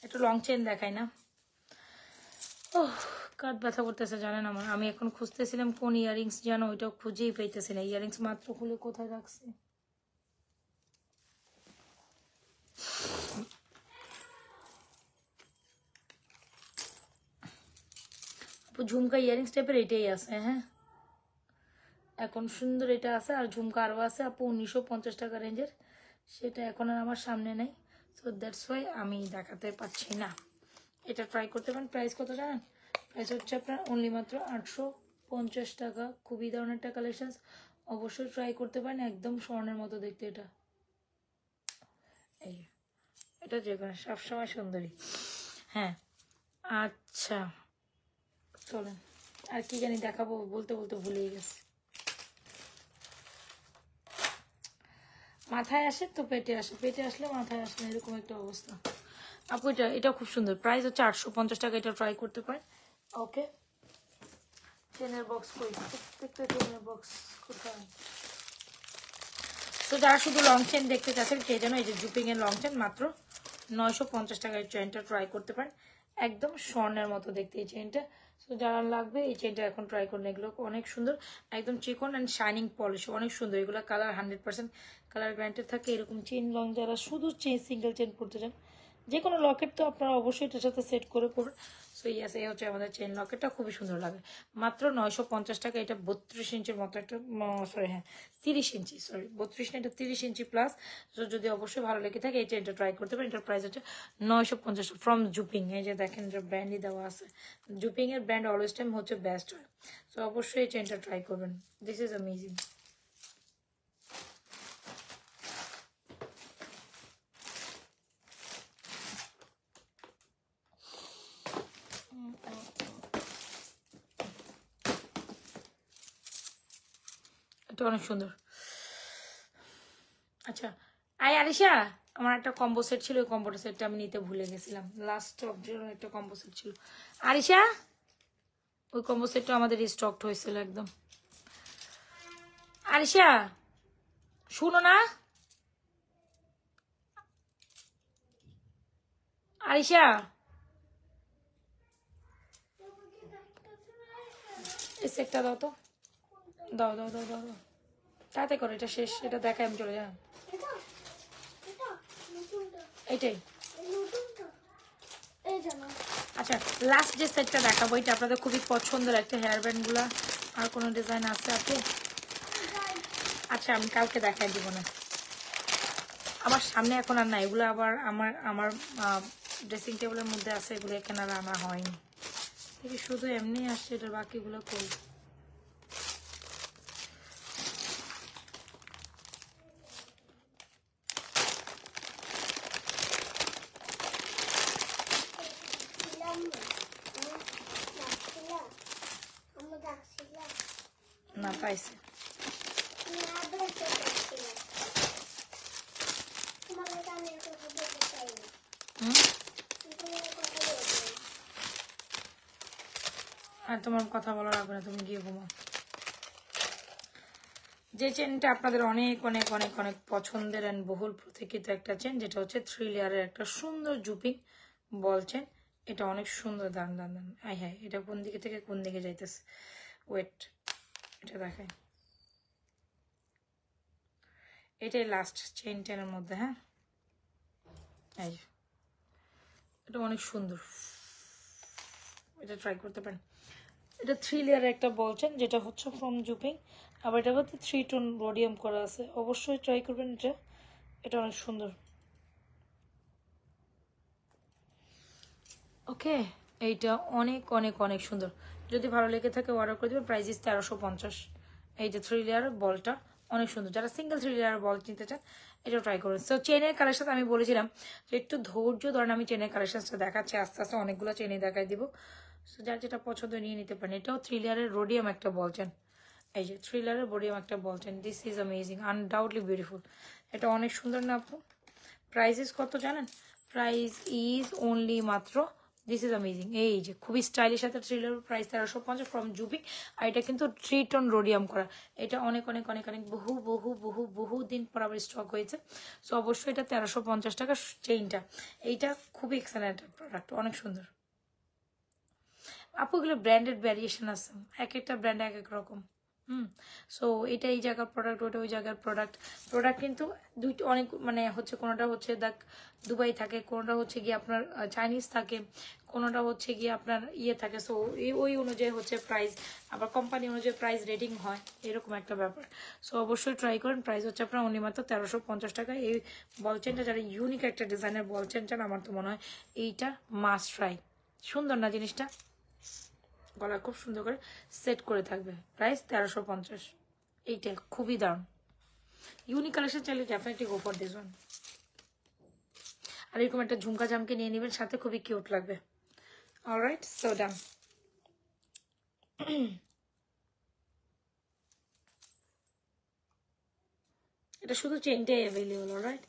একটু লং চেন দেখাই না? ওহ কাঠ ব্যথা করতেছে জানেন আমার। আমি এখন খুঁজতেছিলাম কোন ইয়ারিংস যেন, ওইটাও খুঁজেই পাইতেছি না। ইয়ারিংস মাত্র খুলে কোথায় রাখছি। ঝুমকা ইয়ারিংস টাইপের এটাই আছে। হ্যাঁ এখন সুন্দর এটা আছে। আর ঝুমকা আরও আছে আপু 1950 টাকা রেঞ্জের, সেটা এখন আর আমার সামনে নেই। সো দ্যাটস ওয়াই আমি দেখাতে পারছি না। এটা ট্রাই করতে পারেন। প্রাইস কত জানেন? প্রাইস হচ্ছে আপনার অনলি মাত্র 850 টাকা। খুবই দারুণ একটা কালেকশন, অবশ্যই ট্রাই করতে পারেন। একদম স্বর্ণের মতো দেখতে এটা। এই এটা যে কোনো সবসময় সুন্দরী। হ্যাঁ আচ্ছা চলেন আর কি জানি দেখাবো, বলতে বলতে ভুলেই গেছি। মাথায় আসে তো পেটে আসে, পেটে আসলে মাথায় আসে না, এরকম একটা অবস্থা। আপু এটা খুব সুন্দর, প্রাইস হচ্ছে 850 টাকা, এটা ট্রাই করতে পারেন। ওকে, চেনের বক্স কই, প্রত্যেকটা চেনের বক্স কোথায়? তো যারা শুধু লং চেন দেখতে চাচ্ছেন কে যেন, এই যে জুপিং এর লং চেন মাত্র 950 টাকায় চেনটা ট্রাই করতে পারেন, একদম স্বর্ণের মতো দেখতে এই চেনটা। তো যারা লাগবে এই চেনটা এখন ট্রাই করুন, এগুলো অনেক সুন্দর, একদম চিকন অ্যান্ড শাইনিং পলিশ, অনেক সুন্দর। এগুলো কালার 100% কালার গ্যারান্টেড থাকে। এরকম চেন লং যারা শুধু চেন সিঙ্গেল চেন পড়তে চান, যে কোনো লকেট তো আপনারা অবশ্যই এটার সাথে সেট করে পড়বেন। সো ইয়াস, এই হচ্ছে আমাদের চেন লকেটটা, খুবই সুন্দর লাগে, মাত্র 950 টাকা। এটা 32 ইঞ্চির মতো একটা, সরি হ্যাঁ 30 ইঞ্চি, সরি 32 না, এটা 30 ইঞ্চি প্লাস। তো যদি অবশ্যই ভালো লেগে থাকে এই চেনটা ট্রাই করতে পারেন। এটার প্রাইস হচ্ছে 950 ফ্রম জুপিং। এই যে দেখেন যে ব্র্যান্ডই দেওয়া আছে, জুপিং এর ব্র্যান্ড অলওয়েজ টাইম হচ্ছে বেস্ট হয়। তো অবশ্যই এই চেনটা ট্রাই করবেন, দিস ইজ অ্যামেজিং। এটা অনেক সুন্দর। আচ্ছা আরিশা, আমার একটা কম্বো সেট ছিল, ওই কম্বোটা সেটটা আমি নিতে ভুলে গেছিলাম, লাস্ট অবধি একটা কম্বো সেট ছিল। আরিশা, ওই কম্বো সেটটা আমাদের স্টকড হয়েছিল একদম। আরিশা শুনো না, আরিশা এই সেটটা দাও তো, দাও দাও দাও দাও দাও, তাতে করো, এটা শেষ, এটা দেখাই আমি চলে যাই। এইটাই। আচ্ছা লাস্ট যে সেটটা দেখাবো, এটা আপনাদের খুবই পছন্দের একটা হেয়ার ব্যান্ড গুলা, আর কোনো ডিজাইন আছে আপু? আচ্ছা আমি কালকে দেখাই দিব না, আমার সামনে এখন আর না এগুলো, আবার আমার ড্রেসিং টেবিলের মধ্যে আছে, এগুলো এখানে আর আনা হয়নি, শুধু এমনি আসছে, এটার বাকিগুলো করি। না পাইছে, আর তোমার কথা বলা লাগবে না, তুমি গিয়ে ঘুমাও। যে চেনটা আপনাদের অনেক অনেক অনেক অনেক পছন্দের অ্যান্ড বহুল প্রতীক্ষিত একটা চেন, যেটা হচ্ছে 3 লেয়ারের একটা সুন্দর জুপিং বল চেন, এটা অনেক সুন্দর। দান দান দান, আই হ্যাঁ, এটা কোন দিকে থেকে কোন দিকে যাইতেছে, ওয়েট এটা দেখায়, এটাই লাস্ট চেন টেনের মধ্যে। হ্যাঁ এই এটা অনেক সুন্দর, এটা ট্রাই করতে পারেন। এটা 3 লেয়ারের একটা বলছেন, যেটা হচ্ছে ফ্রম জুপিং, আবার এটা হচ্ছে 3 টোন রোডিয়াম করা আছে, অবশ্যই ট্রাই করবেন এটা, এটা অনেক সুন্দর। ওকে, এইটা অনেক অনেক অনেক সুন্দর, যদি ভালো লেগে থাকে অর্ডার করে দেবেন, প্রাইস ইস 1350। এই যে 3 লেয়ার বলটা অনেক সুন্দর, যারা সিঙ্গেল 3 লেয়ার বল কিনতে চান এটা ট্রাই করুন। সো চেনের কালেকশন আমি বলেছিলাম যে একটু ধৈর্য ধরেন, আমি চেনের কালেকশনটা দেখাচ্ছি, আস্তে আস্তে অনেকগুলো চেনই দেখাই দিব। সো যার যেটা পছন্দ নিয়ে নিতে পারেন। এটাও 3 লেয়ারের রোডিয়াম একটা বলছেন, এই যে 3 লেয়ারের রোডিয়াম একটা বলছেন, this is amazing, undoubtedly beautiful, এটা অনেক সুন্দর না আপু? প্রাইস ইজ কত জানেন? প্রাইস ইজ অনলি মাত্র, দিস ইজ অ্যামেজিং, এই যে খুবই স্টাইলিশ একটা থ্রিলার, প্রাইস 1350 ফ্রম জুবিং। আর এটা কিন্তু 3 টোন রোডিয়াম করা, এটা অনেক অনেক অনেক অনেক বহু বহু বহু বহু দিন পর আবার স্টক হয়েছে। সো অবশ্যই এটা 1350 টাকা চেইনটা, এইটা খুবই এক্সেলেন্ট প্রোডাক্ট, অনেক সুন্দর। আপু এগুলো ব্র্যান্ডেড ভ্যারিয়েশন আছে, এক একটা ব্র্যান্ড এক এক রকম। সো এটা এই জায়গার প্রোডাক্ট, ওটা ওই জায়গার প্রোডাক্ট, প্রোডাক্ট কিন্তু দুইটা অনেক, মানে হচ্ছে কোনোটা হচ্ছে দেখ দুবাই থাকে, কোনোটা হচ্ছে গিয়ে আপনার চাইনিজ থাকে, কোনোটা হচ্ছে গিয়ে আপনার ইয়ে থাকে। সো ওই অনুযায়ী হচ্ছে প্রাইস, আবার কোম্পানি অনুযায়ী প্রাইস রেটিং হয়, এরকম একটা ব্যাপার। সো অবশ্যই ট্রাই করেন, প্রাইস হচ্ছে আপনার অনলি মাত্র 1350 টাকা। এই বল চেনটা যারা ইউনিক একটা ডিজাইনের বল চেন চান, আমার তো মনে হয় এইটা মাস্ট ট্রাই। সুন্দর না জিনিসটা? গলা খুব সুন্দর করে সেট করে থাকবে, প্রাইস 1350। এইটা খুবই দারুণ, ইউনিক কালেকশন চাইলে definitely go for this one. আর এরকম একটা ঝুমকা জামকে নিয়ে নেবেন সাথে, খুবই কিউট লাগবে। অলরাইট, সো ডান। এটা শুধু চেনটাই অ্যাভেলেবল, রাইট?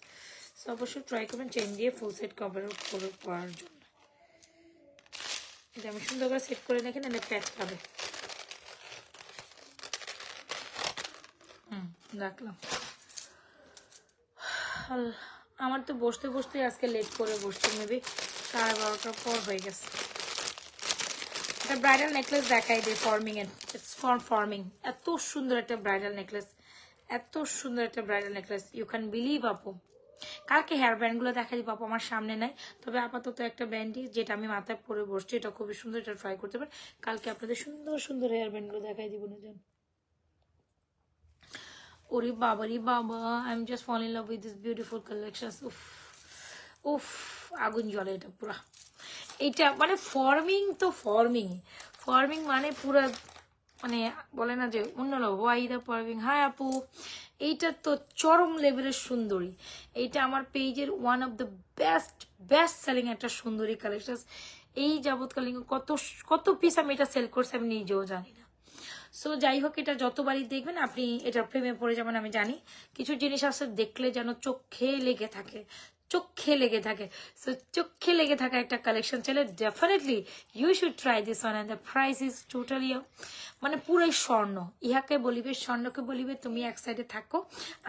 সো অবশ্যই ট্রাই করবেন চেন দিয়ে ফুল সেট কভার করে পরার জন্য। এটা আমি সুন্দর করে সেট করে রাখি, নাহলে প্যাচ পাবে। রাখলাম। আমার তো বসতে বসতে আজকে লেট করে বসছি, মেবি 12:30 পর হয়ে গেছে। একটা ব্রাইডাল নেকলেস দেখাই দিই ফর্মিং এর, ইটস ফর ফর্মিং। এত সুন্দর একটা ব্রাইডাল নেকলেস, এত সুন্দর একটা bridal necklace, you can believe আপু। কালকে হেয়ার ব্যান্ড গুলো দেখা দিই, আপু আমার সামনে নাই, তবে আপাতত একটা ব্যান্ডই যেটা আমি মাথায় পরে বসছি, এটা খুবই সুন্দর, এটা ট্রাই করতে পারেন। কালকে আপনাদের সুন্দর সুন্দর হেয়ার ব্যান্ড গুলো দেখাই দিব না জান। ওরে বাবা রে বাবা, I am just fall in love with this beautiful collections. উফ উফ, আগুন জ্বলে এটা পুরা। এটা মানে ফর্মিং তো ফর্মিং, ফর্মিং মানে পুরা, মানে বলে না যে অন্যরকম ওয়াইদা ফর্মিং। হ্যাঁ আপু, এইটা তো চরম লেভেলের সুন্দরী। এইটা আমার পেজের one of the best best selling একটা সুন্দরী কালেকশন। এই যাবৎকালীন কত কত পিস আমি এটা সেল করছি আমি নিজেও জানি না। সো যাই হোক, এটা যতবারই দেখবেন আপনি এটা প্রেমে পড়ে যাবেন আমি জানি। কিছু জিনিস আছে দেখলে যেন চোখে লেগে থাকে, চোখে লেগে থাকে। সো চোখে লেগে থাকা একটা কালেকশন চাইলে definitely you should try this one. And the price is totally মানে পুরাই স্বর্ণ। ইহাকে বলিবে, স্বর্ণকে বলিবে তুমি এক সাইডে থাকো,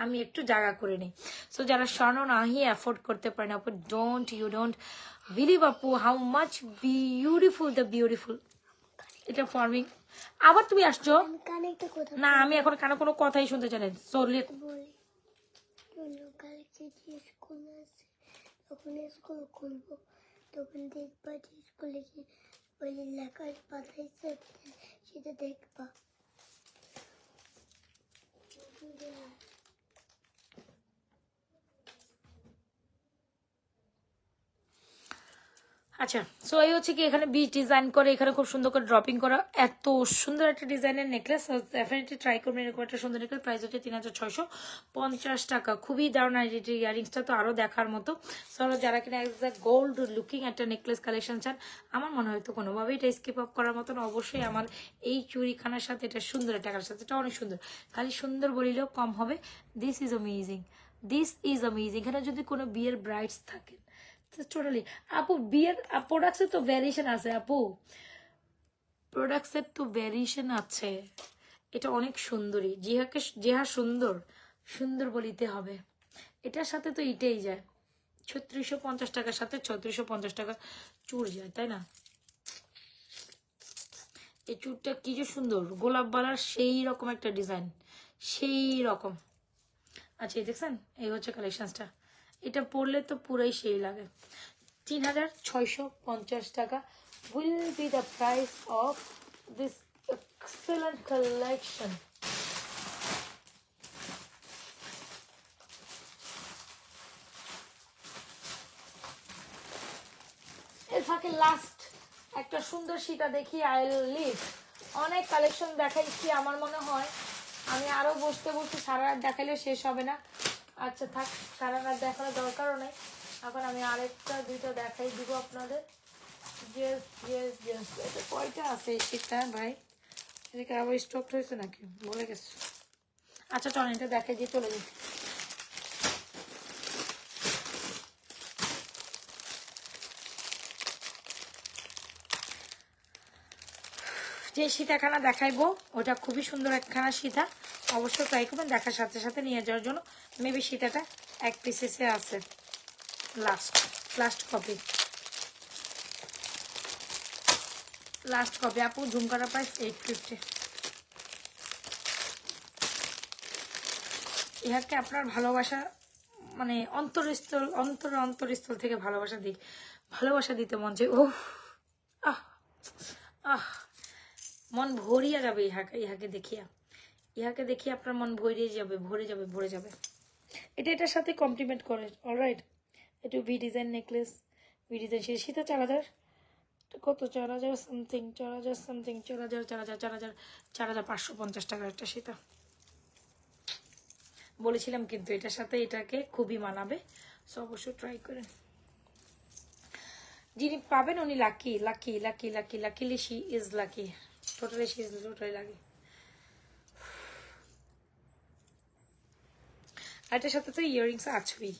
আমি একটু জায়গা করে নিই। সো যারা স্বর্ণ নাহি অ্যাফোর্ড করতে পারে না আপু, ইউ ডোন্ট বিলিভ আপু how much beautiful the beautiful. এটা ফর্মিং। আবার তুমি আসছো না, আমি এখন কেন কোনো কথাই শুনতে চাই না।
তখন স্কুল খুলবো, তখন দেখবা যে স্কুলে কি ওই লেখা পাঠাইছে সেটা দেখবা।
আচ্ছা, সো এই হচ্ছে কি এখানে বিচ ডিজাইন করে, এখানে খুব সুন্দর করে ড্রপিং করা, এত সুন্দর একটা ডিজাইনের নেকলেস। ডেফিনেটলি ট্রাই করবেন এরকম একটা সুন্দর নেকলেস। প্রাইস হচ্ছে 3650 টাকা। খুবই দারুণ। ইয়ারিংসটা তো আরো দেখার মতো। সো যারা কিনা এক্সাক্ট গোল্ড লুকিং একটা নেকলেস কালেকশন চান, আমার মনে হয় তো কোনোভাবেই এটা স্কিপ আপ করার মতন। অবশ্যই আমার এই চুড়িখানার সাথে এটা সুন্দর একটা কালেকশন, এটা অনেক সুন্দর। খালি সুন্দর বলিলেও কম হবে। This is amazing, this is amazing. এখানে যদি কোনো বিয়ের ব্রাইডস থাকেন, টোটালি আপু বিয়ের প্রোডাক্টসের তো ভ্যারিয়েশন আছে আপু, প্রোডাক্টসের তো ভ্যারিয়েশন আছে। এটা অনেক সুন্দরী, যেহা সুন্দর সুন্দর বলিতে হবে। এটার সাথে তো এটাই যায় 3650 টাকার সাথে 3650 টাকা চুড় যায়, তাই না? এই চুড়টা কি যে সুন্দর, গোলাপ বালার সেই রকম একটা ডিজাইন, সেই রকম। আচ্ছা এই দেখছেন, এই হচ্ছে কালেকশনসটা। এটা পরলে তো পুরাই সেই লাগে। 3650 টাকা will be the price of this excellent collection. এর ফাঁকে লাস্ট একটা সুন্দর সীতা দেখি, আই লিভ। অনেক কালেকশন দেখাইছি, আমার মনে হয় আমি আরো বসতে বসতে সারা রাত দেখাইলে শেষ হবে না। আচ্ছা থাক, সারা রাত দেখানোর দরকারও নেই। এখন আমি আরেকটা দুইটা দেখাই দিব আপনাদের। এটা কয়টা আছে এই শীতটা ভাই? এদিকে আবার স্টক হয়েছে নাকি বলে গেছে। আচ্ছা চল এটা দেখাই দিয়ে চলে যাই। যে সীতাখানা দেখাইবো ওটা খুবই সুন্দর একখানা সীতা, অবশ্যই ট্রাই করবেন দেখার সাথে সাথে নিয়ে যাওয়ার জন্য। মেবি সীতাটা এক পিসেসে আছে, লাস্ট কপি আপু। ঝুমকাটা প্রাইস 850। ইহাকে আপনার ভালোবাসা মানে অন্তরস্থল থেকে ভালোবাসা দিতে মন চাই। ও আহ আহ মন ভরিয়া যাবে ইহাকে দেখিয়া আপনার মন ভরে যাবে। এটার সাথে কমপ্লিমেন্ট করে। অলরাইট, একটু V design necklace, V design সেটা 4000 কত, 4000 সামথিং, 4550 টাকার একটা সীতা বলেছিলাম। কিন্তু এটার সাথে এটাকে খুবই মানাবে, সো অবশ্যই ট্রাই করেন। যিনি পাবেন উনি lucky, she is lucky. Totally সিজলে টোটালি লাগে। এটার সাথে তো ইয়ারিংস আছেই।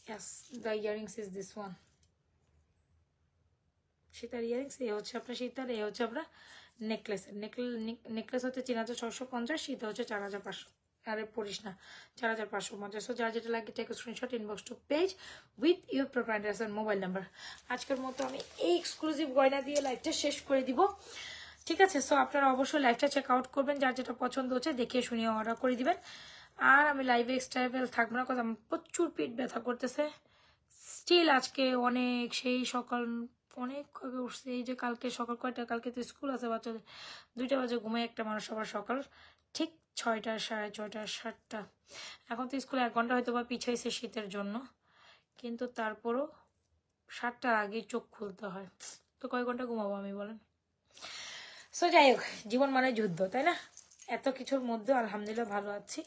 Yes, the earrings is this one. সীতার ইয়ারিংস এ হচ্ছে আপনার সীতার, এ হচ্ছে আপনার নেকলেস। নেকলেস হচ্ছে 3650, সীতা হচ্ছে 4500। আরে পড়িস না, 4550। সো যার যেটা লাগে take screenshot, inbox to page with your proprietors and mobile number. আজকের মতো আমি এই এক্সক্লুসিভ গয়না দিয়ে লাইভটা শেষ করে দিব, ঠিক আছে? সো আপনারা অবশ্যই লাইভটা চেক আউট করবেন, যার যেটা পছন্দ হচ্ছে দেখে শুনিয়ে অর্ডার করে দিবেন। আর আমি লাইভে এক্সট্রাভেল থাকবো না, কথা আমার প্রচুর পেট ব্যথা করতেছে স্টিল। আজকে অনেক সেই সকাল অনেক আগে উঠছে, এই যে কালকে সকাল কয়টা, কালকে তো স্কুল আছে বাচ্চাদের, 2টা বাজে ঘুমায় একটা মানুষ, আবার সকাল ঠিক 6টা, 6:30, 7টা। এখন তো স্কুলে 1 ঘন্টা হয়তো বা পিছাইছে শীতের জন্য, কিন্তু তারপরও 7টার আগেই চোখ খুলতে হয়, তো কয় ঘন্টা ঘুমাবো আমি বলেন? সো যাই হোক, জীবন মানে যুদ্ধ, তাই না? এত কিছুর মধ্যে আলহামদুলিল্লাহ ভালো আছি।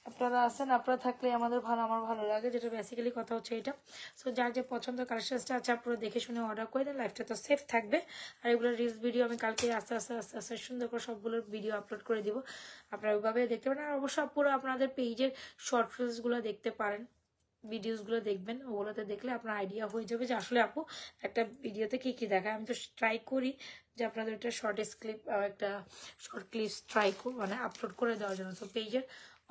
আপনারা আছেন, আপনারা থাকলে আমাদের ভালো, আমার ভালো লাগে, যেটা বেসিক্যালি কথা হচ্ছে এটা। সো যার যে পছন্দ কালেকশনসটা আছে আপনারা দেখে শুনে অর্ডার করে দেন, লাইফটা তো সেফ থাকবে। আর এগুলো রিলস ভিডিও আমি কালকে আস্তে আস্তে আস্তে আস্তে সুন্দর করে সবগুলোর ভিডিও আপলোড করে দিব, আপনারা ওইভাবে দেখতে পারেন। আর অবশ্যই পুরো আপনাদের পেজের শর্ট রিলসগুলো দেখতে পারেন, ভিডিওসগুলো দেখবেন, ওগুলোতে দেখলে আপনার আইডিয়া হয়ে যাবে যে আসলে আপু একটা ভিডিওতে কি কি দেখায়। আমি তো ট্রাই করি যে আপনাদের একটা শর্টেস ক্লিপ, একটা শর্ট ক্লিপস ট্রাই মানে আপলোড করে দেওয়ার জন্য। তো পেজের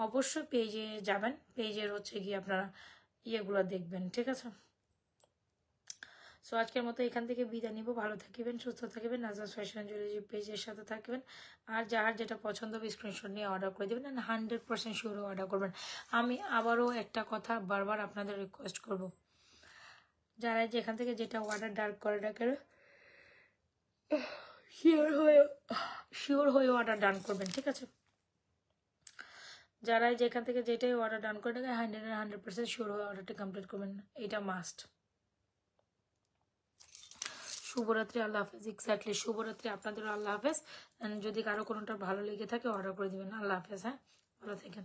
অবশ্যই পেজে যাবেন, পেজের হচ্ছে গিয়ে আপনারা ইয়েগুলো দেখবেন, ঠিক আছে? সো আজকের মতো এখান থেকে বিদায় নিব। ভালো থাকবেন, সুস্থ থাকবেন, নাজরাস ফ্যাশন জুয়েলারি পেজের সাথে থাকবেন। আর যার যেটা পছন্দ হবে স্ক্রিনশট নিয়ে অর্ডার করে দেবেন, 100% শিওর অর্ডার করবেন। আমি আবারও একটা কথা বারবার আপনাদের রিকোয়েস্ট করব, যারা যেখান থেকে যেটা অর্ডার ডার্ক করে ডাকের শিওর হয়ে অর্ডার ডান করবেন, ঠিক আছে? যারা যেখান থেকে যেটাই অর্ডার ডান করে থাকে 100% শিওর হয়ে অর্ডারটা কমপ্লিট করবেন, এটা মাস্ট। শুভরাত্রি, আল্লাহ হাফেজ। এক্স্যাক্টলি শুভরাত্রি আপনাদেরও, আল্লাহ হাফেজ। যদি কারো কোনোটা ভালো লেগে থাকে অর্ডার করে দিবেন। আল্লাহ হাফেজ, হ্যাঁ, ভালো থাকেন।